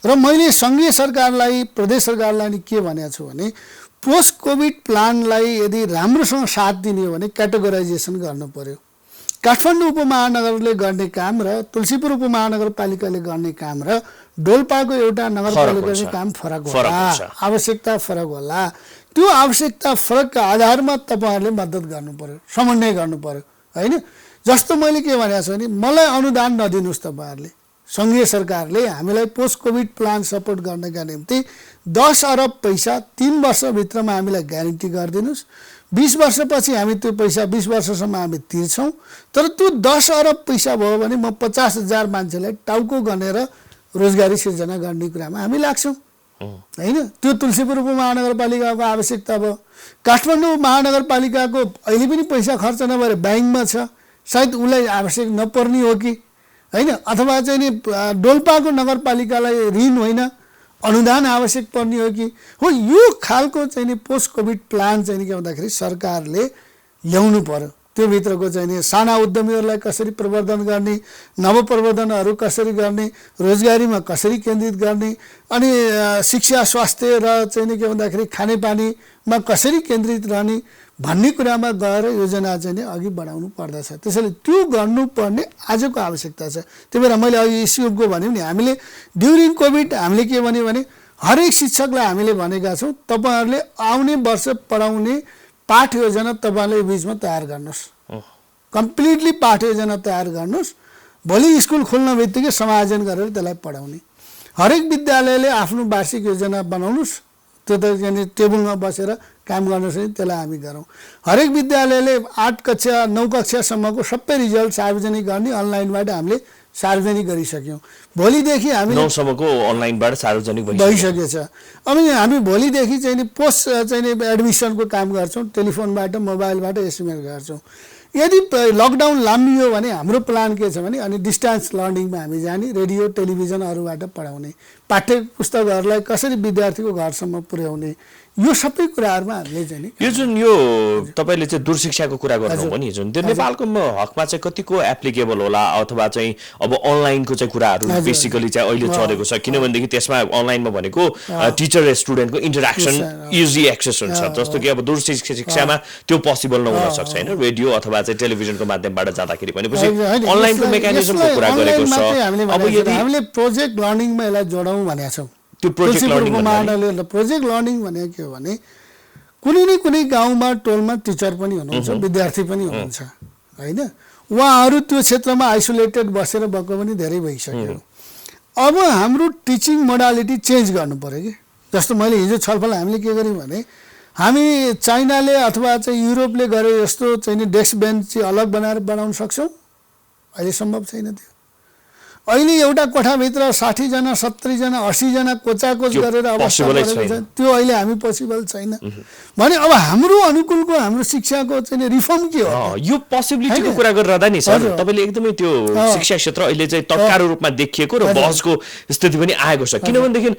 र मैले सङ्घीय सरकारलाई प्रदेश सरकारलाई नि के भनेको छु भने पोस्ट कोभिड प्लानलाई यदि राम्रोसँग साथ दिने हो भने क्याटेगोराइजेसन गर्नु पर्यो। काठमाडौँ उपमहानगरले गर्ने काम र तुलसीपुर उपमहानगरपालिकाले गर्ने काम र डोल्पाको एउटा नगरपालिकाले काम फरक होला, आवश्यकता फरक होला। त्यो आवश्यकता फरकका आधारमा तपाईँहरूले मद्दत गर्नु पर्यो, समन्वय गर्नु पर्यो होइन। जस्तो मैले के भनेको छु भने मलाई अनुदान नदिनुहोस् तपाईँहरूले, सङ्घीय सरकारले हामीलाई पोस्ट कोभिड प्लान सपोर्ट गर्नका निम्ति 10 अरब पैसा 3 वर्षभित्रमा हामीलाई ग्यारेन्टी गरिदिनुहोस्। 20 वर्षपछि हामी त्यो पैसा 20 वर्षसम्म हामी तिर्छौँ। तर त्यो 10 अरब पैसा भयो भने म 50,000 मान्छेलाई टाउको गनेर रोजगारी सिर्जना गर्ने कुरामा हामी लाग्छौँ होइन। त्यो तुलसीपुर उपमहानगरपालिकाको आवश्यकता भयो। काठमाडौँ महानगरपालिकाको अहिले पनि पैसा खर्च नभएर ब्याङ्कमा छ, सायद उसलाई आवश्यक नपर्ने हो कि होइन, अथवा चाहिँ नि डोल्पाको नगरपालिकालाई ऋण होइन अनुदान आवश्यक पर्ने हो कि हो। यो खालको चाहिँ नि पोस्ट कोभिड प्लान चाहिँ नि के भन्दाखेरि सरकारले ल्याउनु पर्यो। त्यो भित्रको चाहिँ नि साना उद्यमीहरूलाई कसरी प्रवर्धन गर्ने, नवप्रवर्धनहरू कसरी गर्ने, रोजगारीमा कसरी केन्द्रित गर्ने, अनि शिक्षा स्वास्थ्य र चाहिँ नि के भन्दाखेरि खानेपानीमा कसरी केन्द्रित रहने भन्ने कुरामा गएर योजना चाहिँ नि अघि बढाउनु पर्दछ। त्यसैले त्यो गर्नुपर्ने आजको आवश्यकता छ। त्यही भएर मैले अघि स्कुलको भन्यौँ नि, हामीले ड्युरिङ कोभिड हामीले के भन्यो भने हरेक शिक्षकलाई हामीले भनेका छौँ तपाईँहरूले आउने वर्ष पढाउने पाठ योजना तपाईँहरूले बिचमा तयार गर्नुहोस्, कम्प्लिटली पाठ योजना तयार गर्नुहोस्। भोलि स्कुल खोल्न बित्तिकै समायोजन गरेर त्यसलाई पढाउने। हरेक विद्यालयले आफ्नो वार्षिक योजना बनाउनुहोस्, त्यो त यानि टेबलमा बसेर काम गर्नुहोस् नि, त्यसलाई हामी गरौँ। हरेक विद्यालयले 8 कक्षा 9 कक्षासम्मको सबै रिजल्ट सार्वजनिक गर्ने अनलाइनबाट हामीले सार्वजनिक गरिसक्यौँ। भोलिदेखि हामी 9 सम्मको अनलाइनबाट सार्वजनिक भइसकेछ। अनि हामी भोलिदेखि चाहिँ नि पोस्ट चाहिँ नि एडमिसनको काम गर्छौँ, टेलिफोनबाट मोबाइलबाट एसएमएस गर्छौँ। यदि लकडाउन लामियो भने हाम्रो प्लान के छ भने अनि डिस्टेन्स लर्निङमा हामी जाने, रेडियो टेलिभिजनहरूबाट पढाउने, पाठ्य पुस्तकहरूलाई कसरी विद्यार्थीको घरसम्म पुर्याउने, यो सबै कुराहरूमा हामीले चाहिँ नि यो जुन यो तपाईले चाहिँ दूरशिक्षाको कुरा गर्नुभयो नि जुन त्यो नेपालको हकमा चाहिँ कतिको एप्लिकेबल होला अथवा चाहिँ अब अनलाइनको चाहिँ कुराहरू बेसिकली चाहिँ अहिले चलेको छ किनभनेदेखि त्यसमा अनलाइनमा भनेको टिचर र स्टुडेन्टको इन्टरेक्सन इजी एक्सेस हुन्छ जस्तो कि अब दूरशिक्षामा त्यो पोसिबल नहुन सक्छ हैन रेडियो अथवा चाहिँ टेलिभिजनको माध्यमबाट जाँदाखेरि पनि पछि अनलाइनको मेकानिजमको कुरा गरेको छ अब यदि हामीले प्रोजेक्ट लर्निङमा यसलाई जोडौँ भनेका छौँ त्यो प्रोजेक्ट लर्निङ प्रोजेक्ट लर्निङ भनेको के हो भने कुनै न कुनै गाउँमा टोलमा टिचर पनि हुनुहुन्छ विद्यार्थी पनि हुनुहुन्छ हैन उहाँहरू त्यो क्षेत्रमा आइसोलेटेड बसेर भएको पनि धेरै भइसक्यो अब हाम्रो टिचिङ मोडालिटी चेन्ज गर्नु पर्यो कि जस्तो मैले हिजो छलफल हामीले के गर्यौँ भने हामी चाइनाले अथवा चाहिँ युरोपले गरे जस्तो चाहिँ डेस्क बेन्च चाहिँ अलग बनाएर बनाउन सक्छौँ अहिले सम्भव छैन त्यो अहिले एउटा कोठाभित्र 60 जना 70 जना 80 जना कोचाकोच गरेर अवस्था त्यो अहिले हामी पोसिबल छैन भने अब हाम्रो अनुकूलको हाम्रो शिक्षाको चाहिँ रिफर्म के हो यो पोसिबिलिटीको कुरा गरिरहँदा नि सर तपाईले एकदमै त्यो शिक्षा क्षेत्र अहिले चाहिँ तत्काल रूपमा देखिएको र बहसको स्थिति पनि आएको छ किनभनेदेखि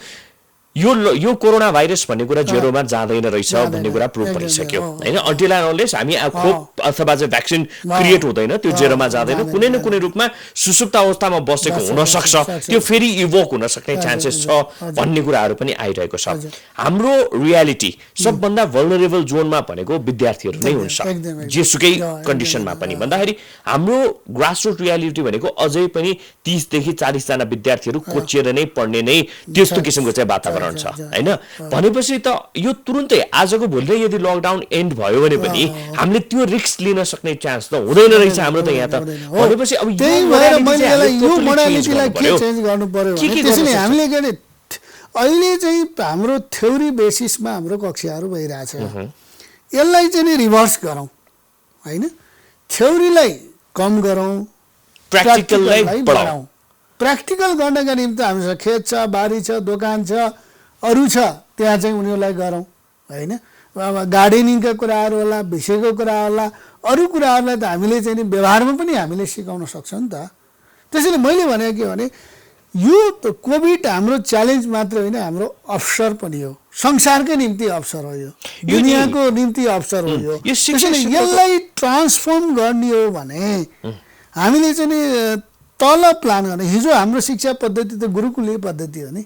यो कोरोना भाइरस भन्ने कुरा जेरोमा जाँदैन रहेछ भन्ने कुरा प्रुभ भइसक्यो हैन अन्टिल एन्ड अनलेस हामी खोप अथवा चाहिँ भ्याक्सिन क्रिएट हुँदैन त्यो जेरोमा जाँदैन कुनै न कुनै रूपमा सुसुप्त अवस्थामा बसेको हुन सक्छ त्यो फेरि इभोक हुन सक्ने चान्सेस छ भन्ने कुराहरू पनि आइरहेको छ हाम्रो रियालिटी सबभन्दा भल्नरेबल जोनमा भनेको विद्यार्थीहरू नै हुन्छ जेसुकै कन्डिसनमा पनि भन्दाखेरि हाम्रो ग्रासरुट रियालिटी भनेको अझै पनि 30 देखि 40 जना विद्यार्थीहरू कोचिएर नै पढ्ने नै त्यस्तो किसिमको चाहिँ वातावरण छ हैन भनेपछि त यो तुरुन्तै आजको भोलि यदि लकडाउन एन्ड भयो भने पनि हामीले त्यो रिस्क लिन सक्ने चान्स त हुँदैन रहेछ हाम्रो त यहाँ त भनेपछि अब त्यही भएर मैले यो मोडालिटीलाई के चेन्ज गर्नु पर्यो भने त्यसैले हामीले के अहिले चाहिँ हाम्रो थ्योरी बेसिसमा हाम्रो कक्षाहरू भइरहेछ यसलाई चाहिँ रिभर्स गरौँ हैन थ्योरीलाई कम गरौँ प्र्याक्टिकललाई बढाउँ प्र्याक्टिकल गर्नका निम्ति हामीसँग खेत छ बारी छ दोकान छ अरू छ त्यहाँ चाहिँ उनीहरूलाई गरौँ हैन अब गार्डनिङका कुराहरू होला विषयको कुरा होला अरू कुराहरूलाई त हामीले चाहिँ नि व्यवहारमा पनि हामीले सिकाउन सक्छौँ नि त त्यसैले मैले भनेको के भने यो कोभिड हाम्रो च्यालेन्ज मात्र होइन हाम्रो अवसर पनि हो संसारकै निम्ति अवसर हो यो दुनियाँको निम्ति अवसर हो यो त्यसैले यसलाई ट्रान्सफर्म गर्ने हो भने हामीले चाहिँ नि तल प्लान गर्ने हिजो हाम्रो शिक्षा पद्धति त गुरुकुलीय पद्धति हो नि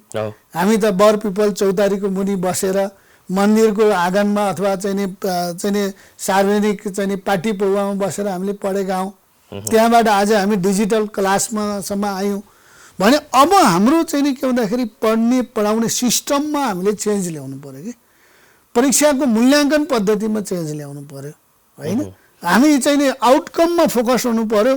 हामी त बर पिपल चौतारीको मुनि बसेर मन्दिरको आँगनमा अथवा चाहिँ सार्वजनिक चाहिँ पार्टी पौवामा बसेर हामीले पढेका हौँ त्यहाँबाट आज हामी डिजिटल क्लासमा सम्म आयौँ भने अब हाम्रो चाहिँ के भन्दाखेरि पढ्ने पढाउने सिस्टममा हामीले चेन्ज ल्याउनु पर्यो कि परीक्षाको मूल्याङ्कन पद्धतिमा चेन्ज ल्याउनु पर्यो हैन हामी चाहिँ आउटकममा फोकस हुनु पर्यो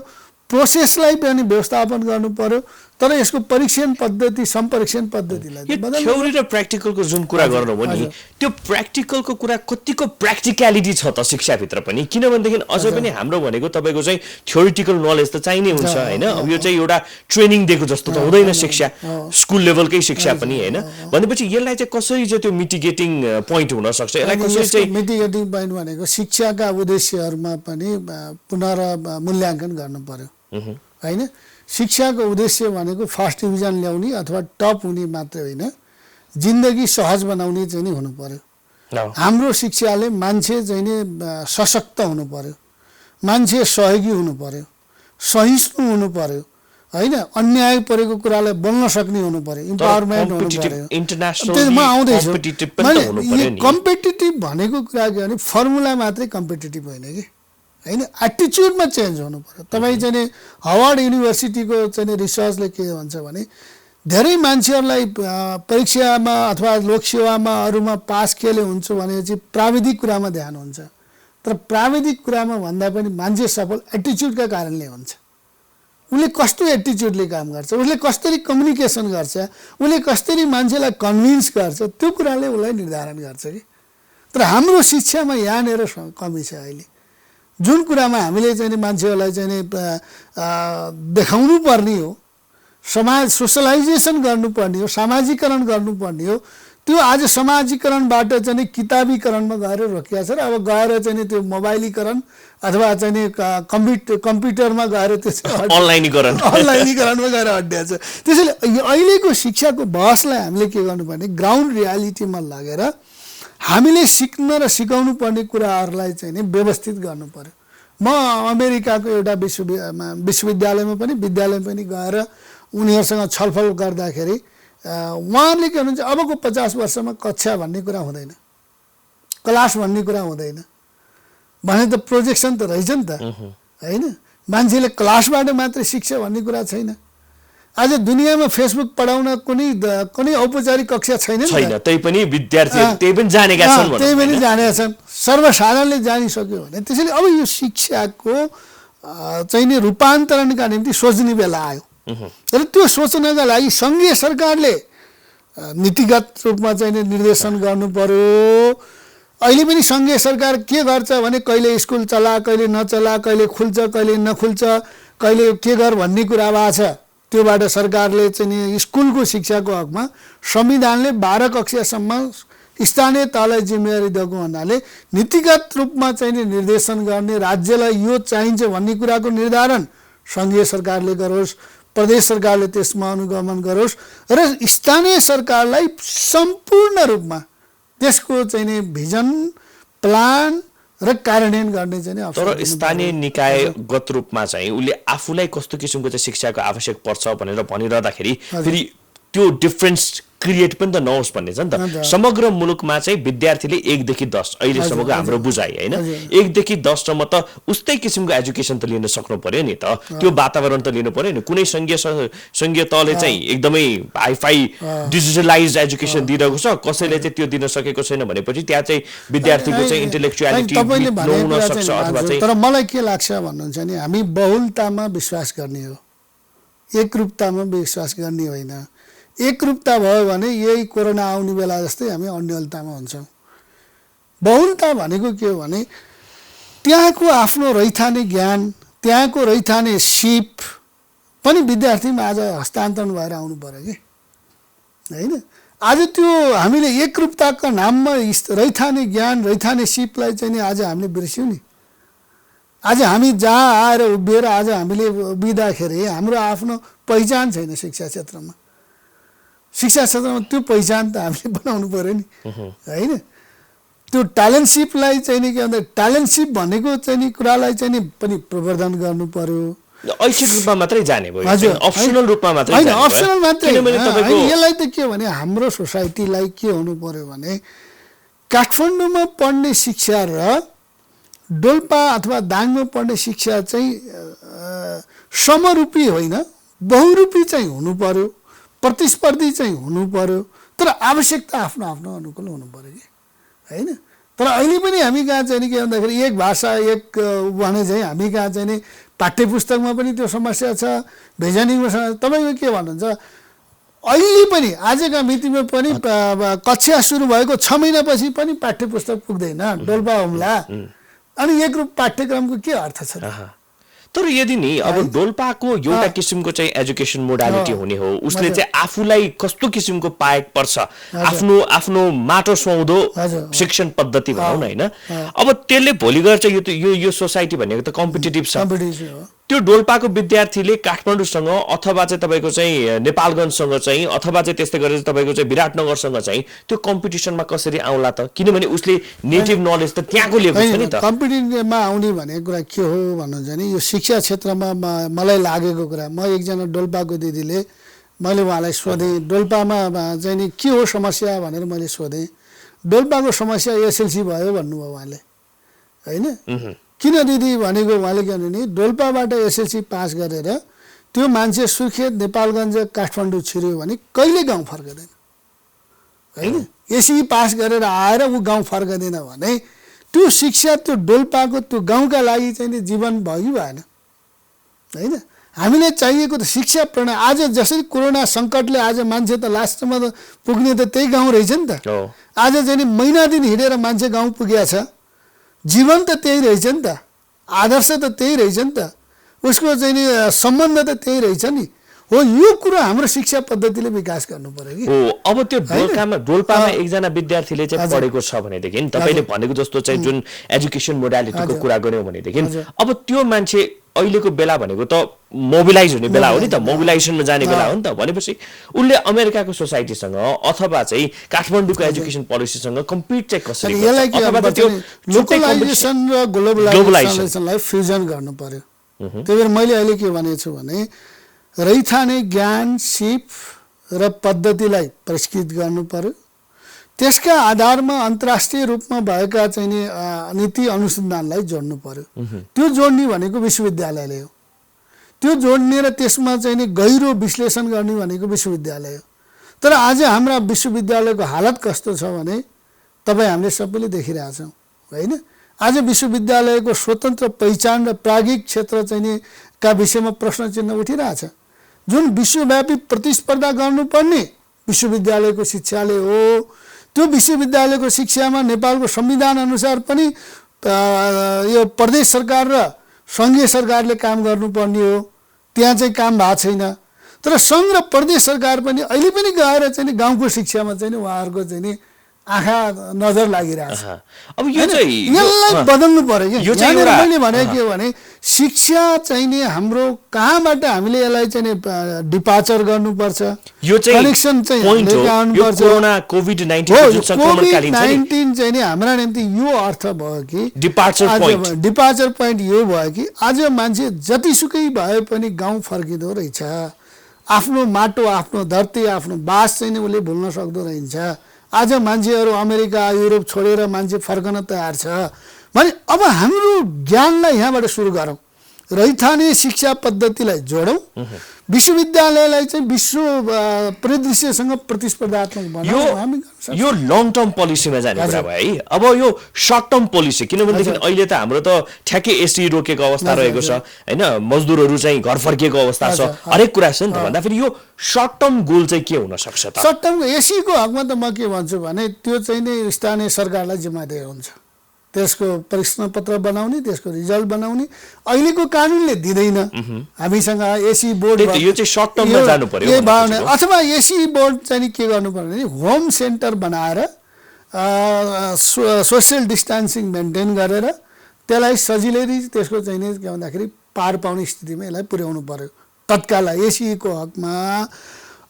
प्रोसेसलाई पनि व्यवस्थापन गर्नु पर्यो तर यसको परीक्षण पद्धति सम्परीक्षण पद्धतिलाई थ्योरी र प्र्याक्टिकलको जुन कुरा गर्नुभयो नि त्यो प्र्याक्टिकलको कुरा कतिको प्र्याक्टिकलिटी छ त शिक्षाभित्र पनि किनभनेदेखि अझै पनि हाम्रो भनेको तपाईँको चाहिँ थ्योरिटिकल नलेज त चाहिने हुन्छ हैन अब यो चाहिँ एउटा ट्रेनिङ दिएको जस्तो त हुँदैन शिक्षा स्कुल लेभलकै शिक्षा पनि हैन भनेपछि यसलाई चाहिँ कसरी चाहिँ त्यो मिटिगेटिङ पोइन्ट हुन सक्छ यसलाई कसरी चाहिँ मिटिगेटिङ पोइन्ट भनेको शिक्षाका उद्देश्यहरूमा पनि पुनर्मूल्याङ्कन गर्नु पर्यो हैन शिक्षाको उद्देश्य भनेको फर्स्ट डिभिजन ल्याउने अथवा टप हुने मात्र होइन जिन्दगी सहज बनाउने चाहिँ नि हुनु पर्यो हाम्रो शिक्षाले मान्छे चाहिँ नि सशक्त हुनु पर्यो मान्छे सहयोगी हुनु पर्यो सहिष्णु हुनु पर्यो हैन अन्याय परेको कुरालाई बोल्न सक्ने हुनु पर्यो इम्पावरमेन्ट हुनु पर्यो इन्टरनेशनल कम्पिटिटिभ भनेको कुरा के भने फर्मुला मात्रै कम्पिटिटिभ होइन कि हैन एटिट्युडमा चेन्ज हुनु पर्यो तपाईँ चाहिँ हार्वर्ड युनिभर्सिटीको चाहिँ रिसर्चले के भन्छ भने धेरै मान्छेहरूलाई परीक्षामा अथवा लोकसेवामा अरूमा पास केले हुन्छ भने चाहिँ प्राविधिक कुरामा ध्यान हुन्छ तर प्राविधिक कुरामा भन्दा पनि मान्छे सफल एटिट्युडका कारणले हुन्छ उसले कस्तो एटिट्युडले काम गर्छ उसले कसरी कम्युनिकेसन गर्छ उसले कसरी मान्छेलाई कन्भिन्स गर्छ त्यो कुराले उसलाई निर्धारण गर्छ कि तर हाम्रो शिक्षामा यहाँनिर कमी छ अहिले जुन कुरामा हामीले चाहिँ मान्छेहरूलाई चाहिँ देखाउनु पर्ने हो समाज सोशलाइजेसन गर्नुपर्ने हो सामाजिकरण गर्नुपर्ने हो त्यो आज समाजीकरणबाट चाहिँ किताबीकरणमा गएर रोकिया छ र अब गएर चाहिँ त्यो मोबाइलीकरण अथवा चाहिँ कम्प्युटरमा गएर त्यो अनलाइनीकरणमा गएर अड्या छ त्यसैले अहिलेको शिक्षाको बहसलाई हामीले के गर्नुपर्ने ग्राउन्ड रियालिटीमा लगेर हामीले सिक्न र सिकाउनु पर्ने कुराहरूलाई चाहिँ नि व्यवस्थित गर्नु पर्यो। म अमेरिकाको एउटा विश्वविद्यालयमा पनि विद्यालयमा पनि गएर उनीहरूसँग छलफल गर्दाखेरि उहाँहरूले के भन्नुहुन्छ, अबको 50 वर्षमा कक्षा भन्ने कुरा हुँदैन, क्लास भन्ने कुरा हुँदैन भने त प्रोजेक्सन त रहेछ नि त होइन। मान्छेले क्लासबाट मात्रै सिक्छ भन्ने कुरा छैन। आज दुनियाँमा फेसबुक पढाउन कुनै औपचारिक कक्षा छैन, त्यही पनि विद्यार्थीहरू त्यही पनि जानेका छन्, त्यही पनि जानेका छन्, सर्वसाधारणले जानिसक्यो भने। त्यसैले अब यो शिक्षाको चाहिँ नि रूपान्तरणका निम्ति सोच्ने बेला आयो र त्यो सोच्नका लागि सङ्घीय सरकारले नीतिगत रूपमा चाहिँ निर्देशन गर्नु पर्यो। अहिले पनि सङ्घीय सरकार के गर्छ भने कहिले स्कुल चला, कहिले नचला, कहिले खुल्छ, कहिले नखुल्छ, कहिले के गर भन्ने कुरा भएको छ। त्योबाट सरकारले चाहिँ नि स्कुलको शिक्षाको हकमा संविधानले 12 कक्षासम्म स्थानीय तहलाई जिम्मेवारी दिएको हुनाले नीतिगत रूपमा चाहिँ नि निर्देशन गर्ने, राज्यलाई यो चाहिन्छ भन्ने कुराको निर्धारण सङ्घीय सरकारले गरोस्, प्रदेश सरकारले त्यसमा अनुगमन गरोस् र स्थानीय सरकारलाई सम्पूर्ण रूपमा त्यसको चाहिँ नि भिजन, प्लान र कार्यान्वयन गर्ने चाहिँ तर स्थानीय निकायगत रूपमा चाहिँ उसले आफूलाई कस्तो किसिमको चाहिँ शिक्षाको आवश्यक पर्छ भनेर भनिरहँदाखेरि फेरि त्यो डिफरेन्स क्रिएट पनि त नहोस् भन्ने छ नि त। समग्र मुलुकमा चाहिँ विद्यार्थीले 1 देखि 10 अहिलेसम्मको हाम्रो बुझाइ होइन, 1 देखि 10 सम्म त उस्तै किसिमको एजुकेसन त लिन सक्नु पर्यो नि त, त्यो वातावरण त लिनु पर्यो नि। कुनै सङ्घीय तहले चाहिँ एकदमै हाइफाई डिजिटलाइज एजुकेसन दिइरहेको छ, कसैले चाहिँ त्यो दिन सकेको छैन भनेपछि त्यहाँ चाहिँ विद्यार्थीको चाहिँ इन्टेलेक्चुअलिटी नहुन सक्छ अथवा चाहिँ। तर मलाई के लाग्छ भन्नुहुन्छ नि, हामी बहुलतामा विश्वास गर्ने हो, एकरूपतामा विश्वास गर्ने होइन। एकरूपता भयो भने यही कोरोना आउने बेला जस्तै हामी अन्यलतामा हुन्छौँ। बहुलता भनेको के हो भने त्यहाँको आफ्नो रैथाने ज्ञान, त्यहाँको रैथाने सिप पनि विद्यार्थीमा आज हस्तान्तरण भएर आउनु पर्यो कि होइन। आज त्यो हामीले एकरूपताका नाममा रैथाने ज्ञान, रैथाने सिपलाई चाहिँ नि आज हामीले बिर्स्यौँ नि। आज हामी जहाँ आएर उभिएर आज हामीले उभिँदाखेरि हाम्रो आफ्नो पहिचान छैन शिक्षा क्षेत्रमा। शिक्षा क्षेत्रमा त्यो पहिचान त हामीले बनाउनु पर्यो नि होइन। त्यो ट्यालेन्टसिपलाई चाहिँ नि के भन्दा ट्यालेन्टसिप भनेको चाहिँ नि कुरालाई चाहिँ नि पनि प्रवर्धन गर्नु पर्यो। ऐच्छिक रूपमा मात्रै जाने भयो, अप्सनल रूपमा मात्रै होइन, अप्सनल मात्रै। यसलाई त के भने हाम्रो सोसाइटीलाई के हुनु पर्यो भने काठमाडौँमा पढ्ने शिक्षा र डोल्पा अथवा दाङमा पढ्ने शिक्षा चाहिँ समरूपी होइन, बहुरूपी चाहिँ हुनु पर्यो, प्रतिस्पर्धी चाहिँ हुनु पर्यो। तर आवश्यकता आफ्नो आफ्नो अनुकूल हुनु पर्यो कि होइन। तर अहिले पनि हामी कहाँ चाहिँ नि के भन्दाखेरि एक भाषा एक भने चाहिँ हामी कहाँ चाहिँ नि पाठ्यपुस्तकमा पनि त्यो समस्या छ, भिजनिङमा समस्या। तपाईँको के भन्नुहुन्छ, अहिले पनि आजका मितिमा पनि कक्षा सुरु भएको 6 महिनापछि पनि पाठ्यपुस्तक पुग्दैन डोल्पा हुम्ला, अनि एकरूप पाठ्यक्रमको के अर्थ छ त? तर यदि नि अब डोल्पाको एउटा किसिमको चाहिँ एजुकेसन मोडालिटी हुने हो, उसले चाहिँ आफूलाई कस्तो किसिमको पाएक पर्छ, आफ्नो माटो सुहाउँदो शिक्षण पद्धति भनौँ न होइन। अब त्यसले भोलि गएर चाहिँ यो सोसाइटी भनेको त कम्पिटिटिभ छ। त्यो डोल्पाको विद्यार्थीले काठमाडौँसँग अथवा चाहिँ तपाईँको चाहिँ नेपालगञ्जसँग चाहिँ अथवा चाहिँ त्यस्तै गरेर तपाईँको चाहिँ विराटनगरसँग चाहिँ त्यो कम्पिटिसनमा कसरी आउला त? किनभने उसले नेटिभ नलेज त त्यहाँको लिएको छ नि त। कम्पिटिसनमा आउने भनेको कुरा के हो भन्नुहुन्छ भने यो शिक्षा क्षेत्रमा मलाई लागेको कुरा, म एकजना डोल्पाको दिदीले, मैले उहाँलाई सोधेँ डोल्पामा चाहिँ नि के हो समस्या भनेर मैले सोधेँ। डोल्पाको समस्या एसएलसी भयो भन्नुभयो उहाँले होइन। किन दिदी भनेको उहाँले के भने नि डोल्पाबाट एसएलसी पास गरेर त्यो मान्छे सुर्खेत, नेपालगञ्ज, काठमाडौँ छिर्यो भने कहिले गाउँ फर्कदैन होइन। एसई पास गरेर आएर ऊ गाउँ फर्कदैन भने त्यो शिक्षा त्यो डोल्पाको त्यो गाउँका लागि चाहिँ नि जीवन भयो भएन होइन। हामीले चाहिएको त शिक्षा प्रणाली। आज जसरी कोरोना सङ्कटले आज मान्छे त लास्टमा त पुग्ने त त्यही गाउँ रहेछ नि त। आज चाहिँ नि महिना दिन हिँडेर मान्छे गाउँ पुगेको छ, जीवन त त्यही रहेछ नि त, आदर्श त त्यही रहेछ नि त, उसको चाहिँ नि सम्बन्ध त त्यही रहेछ नि। हो, यो कुरा हाम्रो शिक्षा पद्धतिले विकास गर्नु पर्यो कि। हो, अब त्यो डोल्पामा एकजना विद्यार्थीले चाहिँ पढेको छ भनेदेखि, तपाईँले भनेको जस्तो चाहिँ जुन एजुकेसन मोडालिटीको कुरा गर्यो भनेदेखि, अब त्यो मान्छे अहिलेको बेला भनेको त मोबिलाइज हुने बेला हो नि त, मोबिलाइजेसनमा जाने बेला हो नि त। भनेपछि उसले अमेरिकाको सोसाइटीसँग अथवा चाहिँ काठमाडौँको एजुकेसन पोलिसीसँग कम्पिट चाहिँ कसरी गर्छ? यसलाई के अथवा त त्यो छुट्टै लोकलाइजेसन र ग्लोबलाइजेसनलाई फ्युजन गर्नु पर्यो। त्यही भएर मैले अहिले के भनेको छु भने रैथाने ज्ञान सिप र पद्धतिलाई परिष्कृत गर्नु पर्यो। त्यसका आधारमा अन्तर्राष्ट्रिय रूपमा भएका चाहिँ नि नीति अनुसन्धानलाई जोड्नु पर्यो। त्यो जोड्ने भनेको विश्वविद्यालयले हो। त्यो जोड्ने र त्यसमा चाहिँ नि गहिरो विश्लेषण गर्ने भनेको विश्वविद्यालय हो। तर आज हाम्रा विश्वविद्यालयको हालत कस्तो छ भने तपाईँ हामीले सबैले देखिरहेछौँ होइन। आज विश्वविद्यालयको स्वतन्त्र पहिचान र प्राज्ञिक क्षेत्र चाहिँ नि का विषयमा प्रश्न चिन्ह उठिरहेछ। जुन विश्वव्यापी प्रतिस्पर्धा गर्नुपर्ने विश्वविद्यालयको शिक्षाले हो, त्यो विश्वविद्यालयको शिक्षामा नेपालको संविधान अनुसार पनि यो प्रदेश सरकार र सङ्घीय सरकारले काम गर्नुपर्ने हो। त्यहाँ चाहिँ काम भएको छैन। तर सङ्घ र प्रदेश सरकार पनि अहिले पनि गएर चाहिँ गाउँको शिक्षामा चाहिँ उहाँहरूको चाहिँ नि आँखा नजर लागिरहेछ। अब यो चाहिँ यसलाई बदल्नु पर्यो। यहाँनिर मैले भनेको के हो भने शिक्षा चाहिँ नि हाम्रो कहाँबाट हामीले यसलाई चाहिँ डिपार्चर गर्नुपर्छ, यो चाहिँ कनेक्सन चाहिँ ल्याउनुपर्छ। कोरोना कोभिड-19 जुन संक्रमणकालीन छ नि, कोभिड-19 चाहिँ नि हाम्रा निम्ति यो अर्थ भयो कि डिपार्चर पोइन्ट यो भयो कि आज मान्छे जतिसुकै भए पनि गाउँ फर्किँदो रहेछ। आफ्नो माटो, आफ्नो धरती, आफ्नो बास चाहिँ नि उसले भुल्न सक्दो रहेछ। आज मान्छेहरू अमेरिका युरोप छोडेर मान्छे फर्कन तयार छ भने अब हाम्रो ज्ञानलाई यहाँबाट सुरु गरौँ। रैथाने शिक्षा पद्धतिलाई जोडौँ, विश्वविद्यालयलाई चाहिँ विश्व परिदृश्यसँग प्रतिस्पर्धात्मक बनाऊ। यो लङ टर्म पोलिसीमा जाने कुरा भयो है। अब यो सर्ट टर्म पोलिसी, किनभनेदेखि अहिले त हाम्रो त ठ्याक्कै एसी रोकेको अवस्था रहेको छ होइन, मजदुरहरू चाहिँ घर फर्किएको अवस्था छ, हरेक कुरा छ नि त। भन्दाखेरि यो सर्ट टर्म गोल चाहिँ के हुन सक्छ त? सर्ट टर्मको एसीको हकमा त म के भन्छु भने त्यो चाहिँ नै स्थानीय सरकारलाई जिम्मेदारी हुन्छ। त्यसको प्रश्नपत्र बनाउने, त्यसको रिजल्ट बनाउने अहिलेको कानुनले दिँदैन। हामीसँग एसी बोर्ड यो चाहिँ सर्ट टर्ममा जानु पर्यो अथवा एसी बोर्ड चाहिँ के गर्नु पर्यो भने होम सेन्टर बनाएर सोसियल डिस्टेन्सिङ मेन्टेन गरेर त्यसलाई सजिलै त्यसको चाहिँ नि के भन्दाखेरि पार पाउने स्थितिमा यसलाई पुर्याउनु पर्यो तत्काल एसीको हकमा।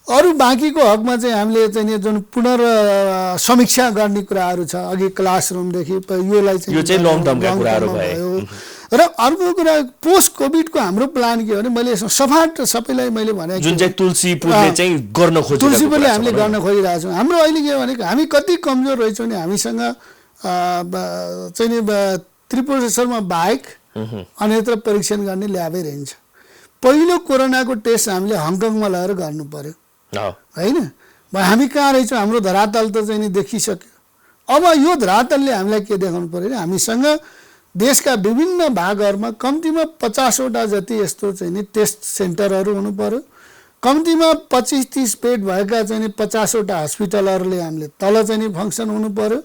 अरू बाँकीको हकमा चाहिँ हामीले चाहिँ जुन पुनर्समीक्षा गर्ने कुराहरू छ, अघि क्लासरुमदेखि योलाई चाहिँ लङ टर्मका कुराहरू भयो। र अर्को कुरा पोस्ट कोभिडको हाम्रो प्लान के हो भने मैले सफाट सबैलाई मैले भने जुन चाहिँ तुलसीपुरले चाहिँ गर्न खोजिरहेको, तुलसीपुरले हामीले गर्न खोजिरहेको छौँ। हाम्रो अहिले के भनेको हामी कति कमजोर रहेछौँ नि, हामीसँग चाहिँ नि त्रिपुरेश्वरमा बाहेक अन्यत्र परीक्षण गर्ने ल्याबै रहन्छ। पहिलो कोरोनाको टेस्ट हामीले हङकङमा लगेर गर्नु पर्यो होइन। हामी कहाँ रहेछौँ, हाम्रो धरातल त चाहिँ नि देखिसक्यो। अब यो धरातलले हामीलाई के देखाउनु पर्यो भने हामीसँग देशका विभिन्न भागहरूमा कम्तीमा 50वटा जति यस्तो चाहिँ नि टेस्ट सेन्टरहरू हुनु पर्यो। कम्तीमा 25-30 बेड भएका चाहिँ नि 50वटा हस्पिटलहरूले हामीले तल चाहिँ नि फङ्सन हुनु पर्यो।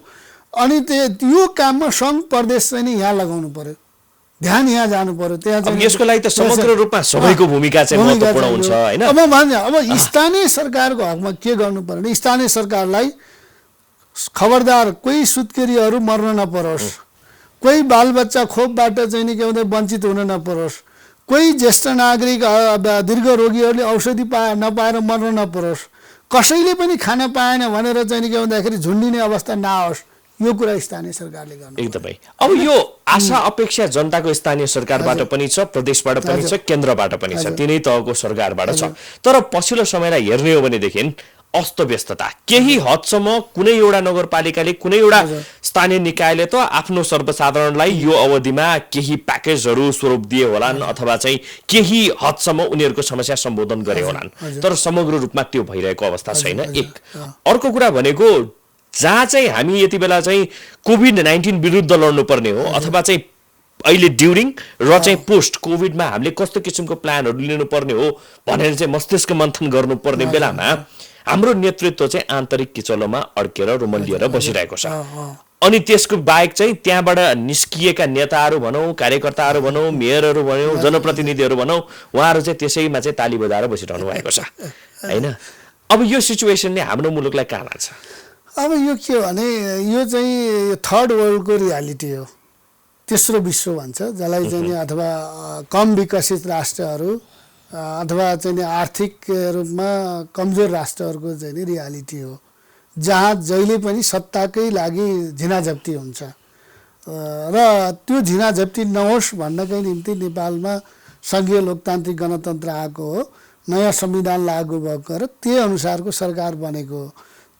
अनि यो काममा सङ्घ प्रदेश चाहिँ नि यहाँ लगाउनु पर्यो, ध्यान यहाँ जानु पर्यो। त्यहाँ चाहिँ यसको लागि त समग्र रूपमा सबैको भूमिका चाहिँ महत्त्वपूर्ण हुन्छ हैन। अब स्थानीय सरकारको हकमा के गर्नु पर्यो भने स्थानीय सरकारलाई खबरदार कोही सुत्केरीहरू मर्न नपरोस्, कोही बालबच्चा खोपबाट चाहिँ नि के भन्दा वञ्चित हुन नपरोस्, कोही ज्येष्ठ नागरिक दीर्घ रोगीहरूले औषधि नपाएर मर्न नपरोस्, कसैले पनि खान पाएन भनेर चाहिँ नि के भन्दाखेरि झुन्डिने अवस्था नआओस्। यो कुरा स्थानीय सरकारले गर्नु एकदमै। अब यो आशा अपेक्षा जनताको स्थानीय सरकारबाट पनि छ, प्रदेशबाट पनि छ, केन्द्रबाट पनि छ, तिनै तहको सरकारबाट छ। तर पछिल्लो समयलाई हेर्ने हो भनेदेखि अस्तव्यस्तता केही हदसम्म कुनै एउटा नगरपालिकाले, कुनै एउटा स्थानीय निकायले त आफ्नो सर्वसाधारणलाई यो अवधिमा केही प्याकेजहरू स्वरूप दिए होलान् अथवा चाहिँ केही हदसम्म उनीहरूको समस्या सम्बोधन गरे होलान्। तर समग्र रूपमा त्यो भइरहेको अवस्था छैन। एक अर्को कुरा भनेको जहाँ चाहिँ हामी यति बेला चाहिँ कोभिड-19 विरुद्ध लड्नुपर्ने हो अथवा चाहिँ अहिले ड्युरिङ र चाहिँ पोस्ट कोभिडमा हामीले कस्तो किसिमको प्लानहरू लिनुपर्ने हो भनेर चाहिँ मस्तिष्क मन्थन गर्नुपर्ने बेलामा हाम्रो नेतृत्व चाहिँ आन्तरिक किचलोमा अड्केर रुमल्लिएर बसिरहेको छ। अनि त्यसको बाहेक चाहिँ त्यहाँबाट निस्किएका नेताहरू भनौँ, कार्यकर्ताहरू भनौँ, मेयरहरू भनौँ, जनप्रतिनिधिहरू भनौँ, उहाँहरू चाहिँ त्यसैमा चाहिँ ताली बजाएर बसिरहनु भएको छ होइन। अब यो सिचुएसनले हाम्रो मुलुकलाई कहाँ लान्छ? अब यो के भने यो चाहिँ थर्ड वर्ल्डको रियालिटी हो। तेस्रो विश्व भन्छ जसलाई चाहिँ नि अथवा कम विकसित राष्ट्रहरू अथवा चाहिँ नि आर्थिक रूपमा कमजोर राष्ट्रहरूको चाहिँ नि रियालिटी हो, जहाँ जहिले पनि सत्ताकै लागि झिनाझप्टी हुन्छ र त्यो झिनाझप्टी नहोस् भन्नकै निम्ति नेपालमा सङ्घीय लोकतान्त्रिक गणतन्त्र आएको हो, नयाँ संविधान लागू भएको र त्यही अनुसारको सरकार बनेको हो।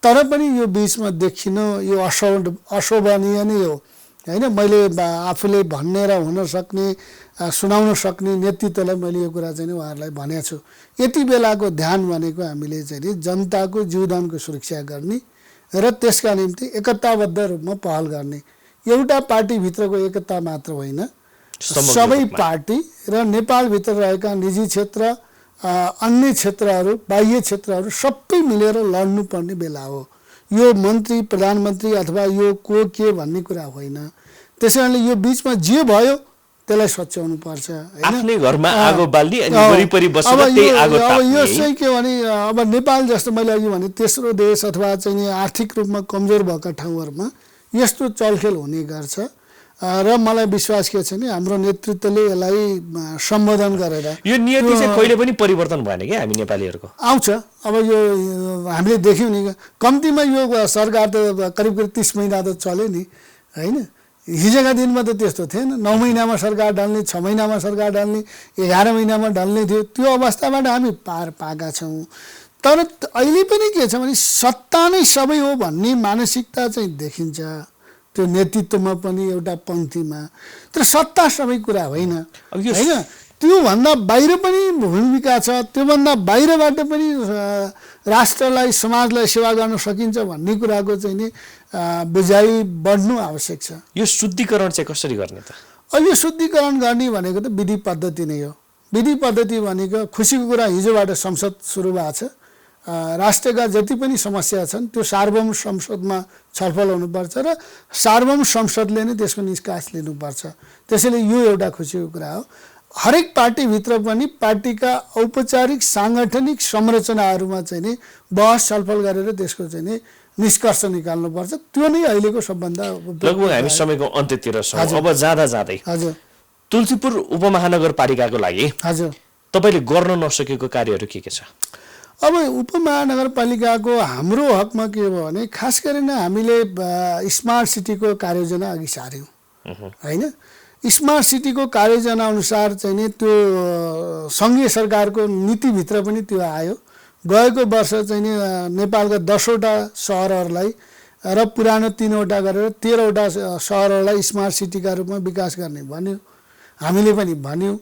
तर पनि यो बिचमा देखिन यो अशोभनीय नै हो होइन। मैले आफूले भन्ने र हुन सक्ने सुनाउन सक्ने नेतृत्वलाई मैले यो कुरा चाहिँ उहाँहरूलाई भनेको छु। यति बेलाको ध्यान भनेको हामीले चाहिँ जनताको जीवदानको सुरक्षा गर्ने र त्यसका निम्ति एकताबद्ध रूपमा पहल गर्ने। एउटा पार्टीभित्रको एकता मात्र होइन, सबै पार्टी र नेपालभित्र रहेका निजी क्षेत्र अन्य क्षेत्रहरू बाह्य क्षेत्रहरू सबै मिलेर लड्नुपर्ने बेला हो। यो मन्त्री प्रधानमन्त्री अथवा यो को के भन्ने कुरा होइन। त्यसैले यो बिचमा जे भयो त्यसलाई सच्याउनु पर्छ हैन। आफ्नै घरमा आगो बाल्ने अनि वरिपरि बसेर त्यही आगो ताप्ने। अब यो चाहिँ के भने अब नेपाल जस्तो मैले अघि भने तेस्रो देश अथवा चाहिँ आर्थिक रूपमा कमजोर भएका ठाउँहरूमा यस्तो चलखेल हुने गर्छ र मलाई विश्वास के छ नि हाम्रो नेतृत्वले यसलाई सम्बोधन गरेर यो नियति चाहिँ कहिले पनि परिवर्तन भएन क्या हामी नेपालीहरूको आउँछ। अब यो हामीले देख्यौँ नि कम्तीमा यो सरकार त करिब 30 महिना त चल्यो नि हैन। हिजोका दिनमा त त्यस्तो थिएन, 9 महिनामा सरकार ढल्ने, 6 महिनामा सरकार ढल्ने, 11 महिनामा ढल्ने थियो। त्यो अवस्थाबाट हामी पार पाएका छौँ। तर अहिले पनि के छ भने सत्ता नै सबै हो भन्ने मानसिकता चाहिँ देखिन्छ त्यो नेतृत्वमा पनि एउटा पङ्क्तिमा। तर सत्ता सबै कुरा होइन होइन। त्योभन्दा बाहिर पनि भूमिका छ, त्योभन्दा बाहिरबाट पनि राष्ट्रलाई समाजलाई सेवा गर्न सकिन्छ भन्ने कुराको चाहिँ नि बुझाइ बढ्नु आवश्यक छ। यो शुद्धिकरण चाहिँ कसरी गर्ने त? अब यो शुद्धिकरण गर्ने भनेको त विधि पद्धति नै हो। विधि पद्धति भनेको खुसीको कुरा हिजोबाट संसद सुरु भएको छ। राष्ट्रका जति पनि समस्या छन् त्यो सार्वभौम संसदमा छलफल हुनुपर्छ र सार्वभौम संसदले नै त्यसको निष्कास लिनुपर्छ। त्यसैले यो एउटा खुसीको कुरा हो। हरेक पार्टीभित्र पनि पार्टीका औपचारिक साङ्गठनिक संरचनाहरूमा चाहिँ नि बहस छलफल गरेर त्यसको चाहिँ नि निष्कर्ष निकाल्नुपर्छ। त्यो नै अहिलेको सबभन्दा लगभग हामी समयको अन्त्यतिर छौँ। अब जाँदा जाँदै हजुर तुलसीपुर उपमहानगरपालिकाको लागि हजुर तपाईँले गर्न नसकेको कार्यहरू के छ? अब उपमहानगरपालिकाको हाम्रो हकमा के भयो भने खास गरेर हामीले स्मार्ट सिटीको कार्ययोजना अघि सार्यौँ होइन। स्मार्ट सिटीको कार्ययोजना अनुसार चाहिँ नि त्यो सङ्घीय सरकारको नीतिभित्र पनि त्यो आयो। गएको वर्ष चाहिँ नि नेपालका 10वटा सहरहरूलाई र पुरानो 3वटा गरेर 13वटा सहरहरूलाई स्मार्ट सिटीका रूपमा विकास गर्ने भन्यो। हामीले पनि भन्यौँ,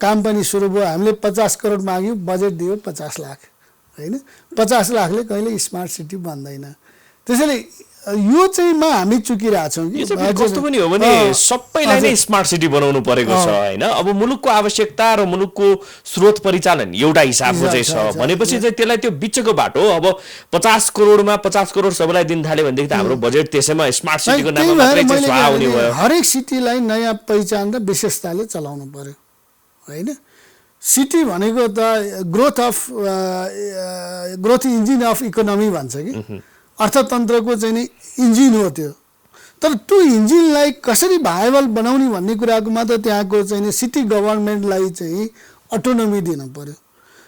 काम पनि सुरु भयो। हामीले 50 करोड माग्यौँ, बजेट दियो 50 लाख होइन। 50 लाखले कहिले स्मार्ट सिटी बन्दैन। त्यसैले यो चाहिँ हामी चुकिरहेछौँ कि कस्तो पनि हो भने सबैलाई नै स्मार्ट सिटी बनाउनु परेको छ होइन। अब मुलुकको आवश्यकता र मुलुकको स्रोत परिचालन एउटा हिसाबको चाहिँ छ भनेपछि चाहिँ त्यसलाई त्यो बिचको बाटो अब 50 करोडमा 50 करोड सबैलाई दिन थाल्यो भनेदेखि त हाम्रो बजेट त्यसैमा स्मार्ट सिटीको नाममा मात्रै चाहिँ स्वाहा हुने भयो। हरेक सिटीलाई नयाँ पहिचान र विशेषताले चलाउनु पर्यो होइन। सिटी भनेको त ग्रोथ इन्जिन अफ इकोनोमी भन्छ कि अर्थतन्त्रको चाहिँ नि इन्जिन हो त्यो। तर त्यो इन्जिनलाई कसरी भाइबल बनाउने भन्ने कुराकोमा त त्यहाँको चाहिँ नि सिटी गभर्नमेन्टलाई चाहिँ अटोनोमी दिनु पर्यो।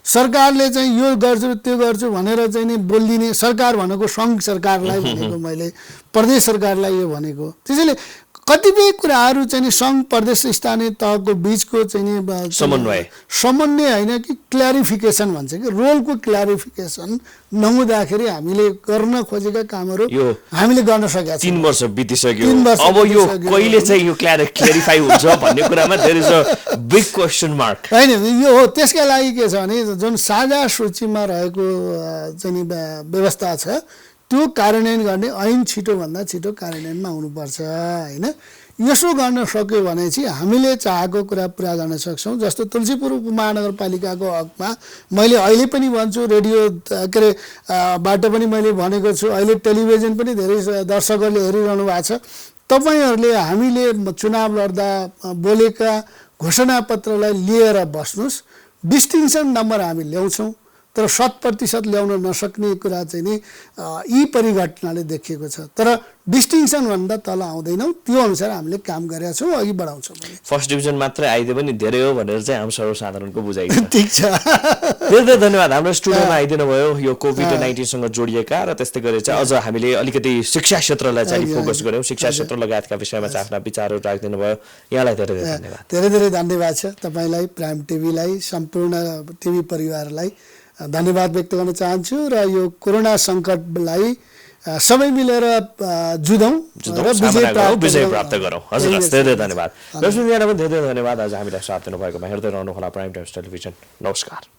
सरकारले चाहिँ यो गर्छु त्यो गर्छु भनेर चाहिँ नि बोलिदिने, सरकार भनेको सङ्घ सरकारलाई भनेको मैले, प्रदेश सरकारलाई यो भनेको। त्यसैले कतिपय कुराहरू चाहिँ नि सङ्घ प्रदेश स्थानीय तहको बिचको चाहिँ नि समन्वय होइन कि क्ल्यारिफिकेसन भन्छ कि रोलको क्ल्यारिफिकेसन नहुँदाखेरि हामीले गर्न खोजेका कामहरू हामीले गर्न सकेका छौँ। 3 वर्ष बितिसक्यो। अब यो कहिले चाहिँ यो क्ल्यारिफाई हुन्छ भन्ने कुरामा there is a big question mark होइन। यो हो, त्यसका लागि के छ भने जुन साझा सूचीमा रहेको चाहिँ नि व्यवस्था छ त्यो कार्यान्वयन गर्ने ऐन छिटोभन्दा छिटो कार्यान्वयनमा आउनुपर्छ होइन। यसो गर्न सक्यो भने चाहिँ हामीले चाहेको कुरा पुरा गर्न सक्छौँ। जस्तो तुलसीपुर उपमहानगरपालिकाको हकमा मैले अहिले पनि भन्छु, रेडियो के अरे बाट पनि मैले भनेको छु, अहिले टेलिभिजन पनि धेरै दर्शकहरूले हेरिरहनु भएको छ। तपाईँहरूले हामीले चुनाव लड्दा बोलेका घोषणापत्रलाई लिएर बस्नुहोस्। डिस्टिङसन नम्बर हामी ल्याउँछौँ तर 100% ल्याउन नसक्ने कुरा चाहिँ नि यी परिघटनाले देखिएको छ। तर डिस्टिङसन भन्दा तल आउँदैनौँ, त्यो अनुसार हामीले काम गरेका छौँ, अघि बढाउँछौँ पनि। फर्स्ट डिभिजन मात्रै आइदिए पनि धेरै हो भनेर चाहिँ आम सर्वसाधारणको बुझाइ छ। ठिक छ। धेरै धेरै धन्यवाद हाम्रो स्टुडियोमा आइदिनु भयो यो कोभिड-19सँग जोडिएका र त्यस्तै गरी चाहिँ अझ हामीले अलिकति शिक्षा क्षेत्रलाई चाहिँ फोकस गऱ्यौँ, शिक्षा क्षेत्र लगायतका विषयमा चाहिँ आफ्ना विचारहरू राखिदिनु भयो। यहाँलाई धेरै धेरै धन्यवाद। धेरै धेरै धन्यवाद छ तपाईँलाई, प्राइम टिभीलाई, सम्पूर्ण टिभी परिवारलाई धन्यवाद व्यक्त गर्न चाहन्छु र यो कोरोना सङ्कटलाई सबै मिलेर जुधौँ र विजय प्राप्त गरौँ। हजुर धेरै धेरै धन्यवाद। दर्शक यहाँलाई पनि धेरै धेरै धन्यवाद आज हामीलाई साथ दिनुभएकोमा। हेर्दै रहनुहोला प्राइम टाइम्स टेलिभिजन। नमस्कार।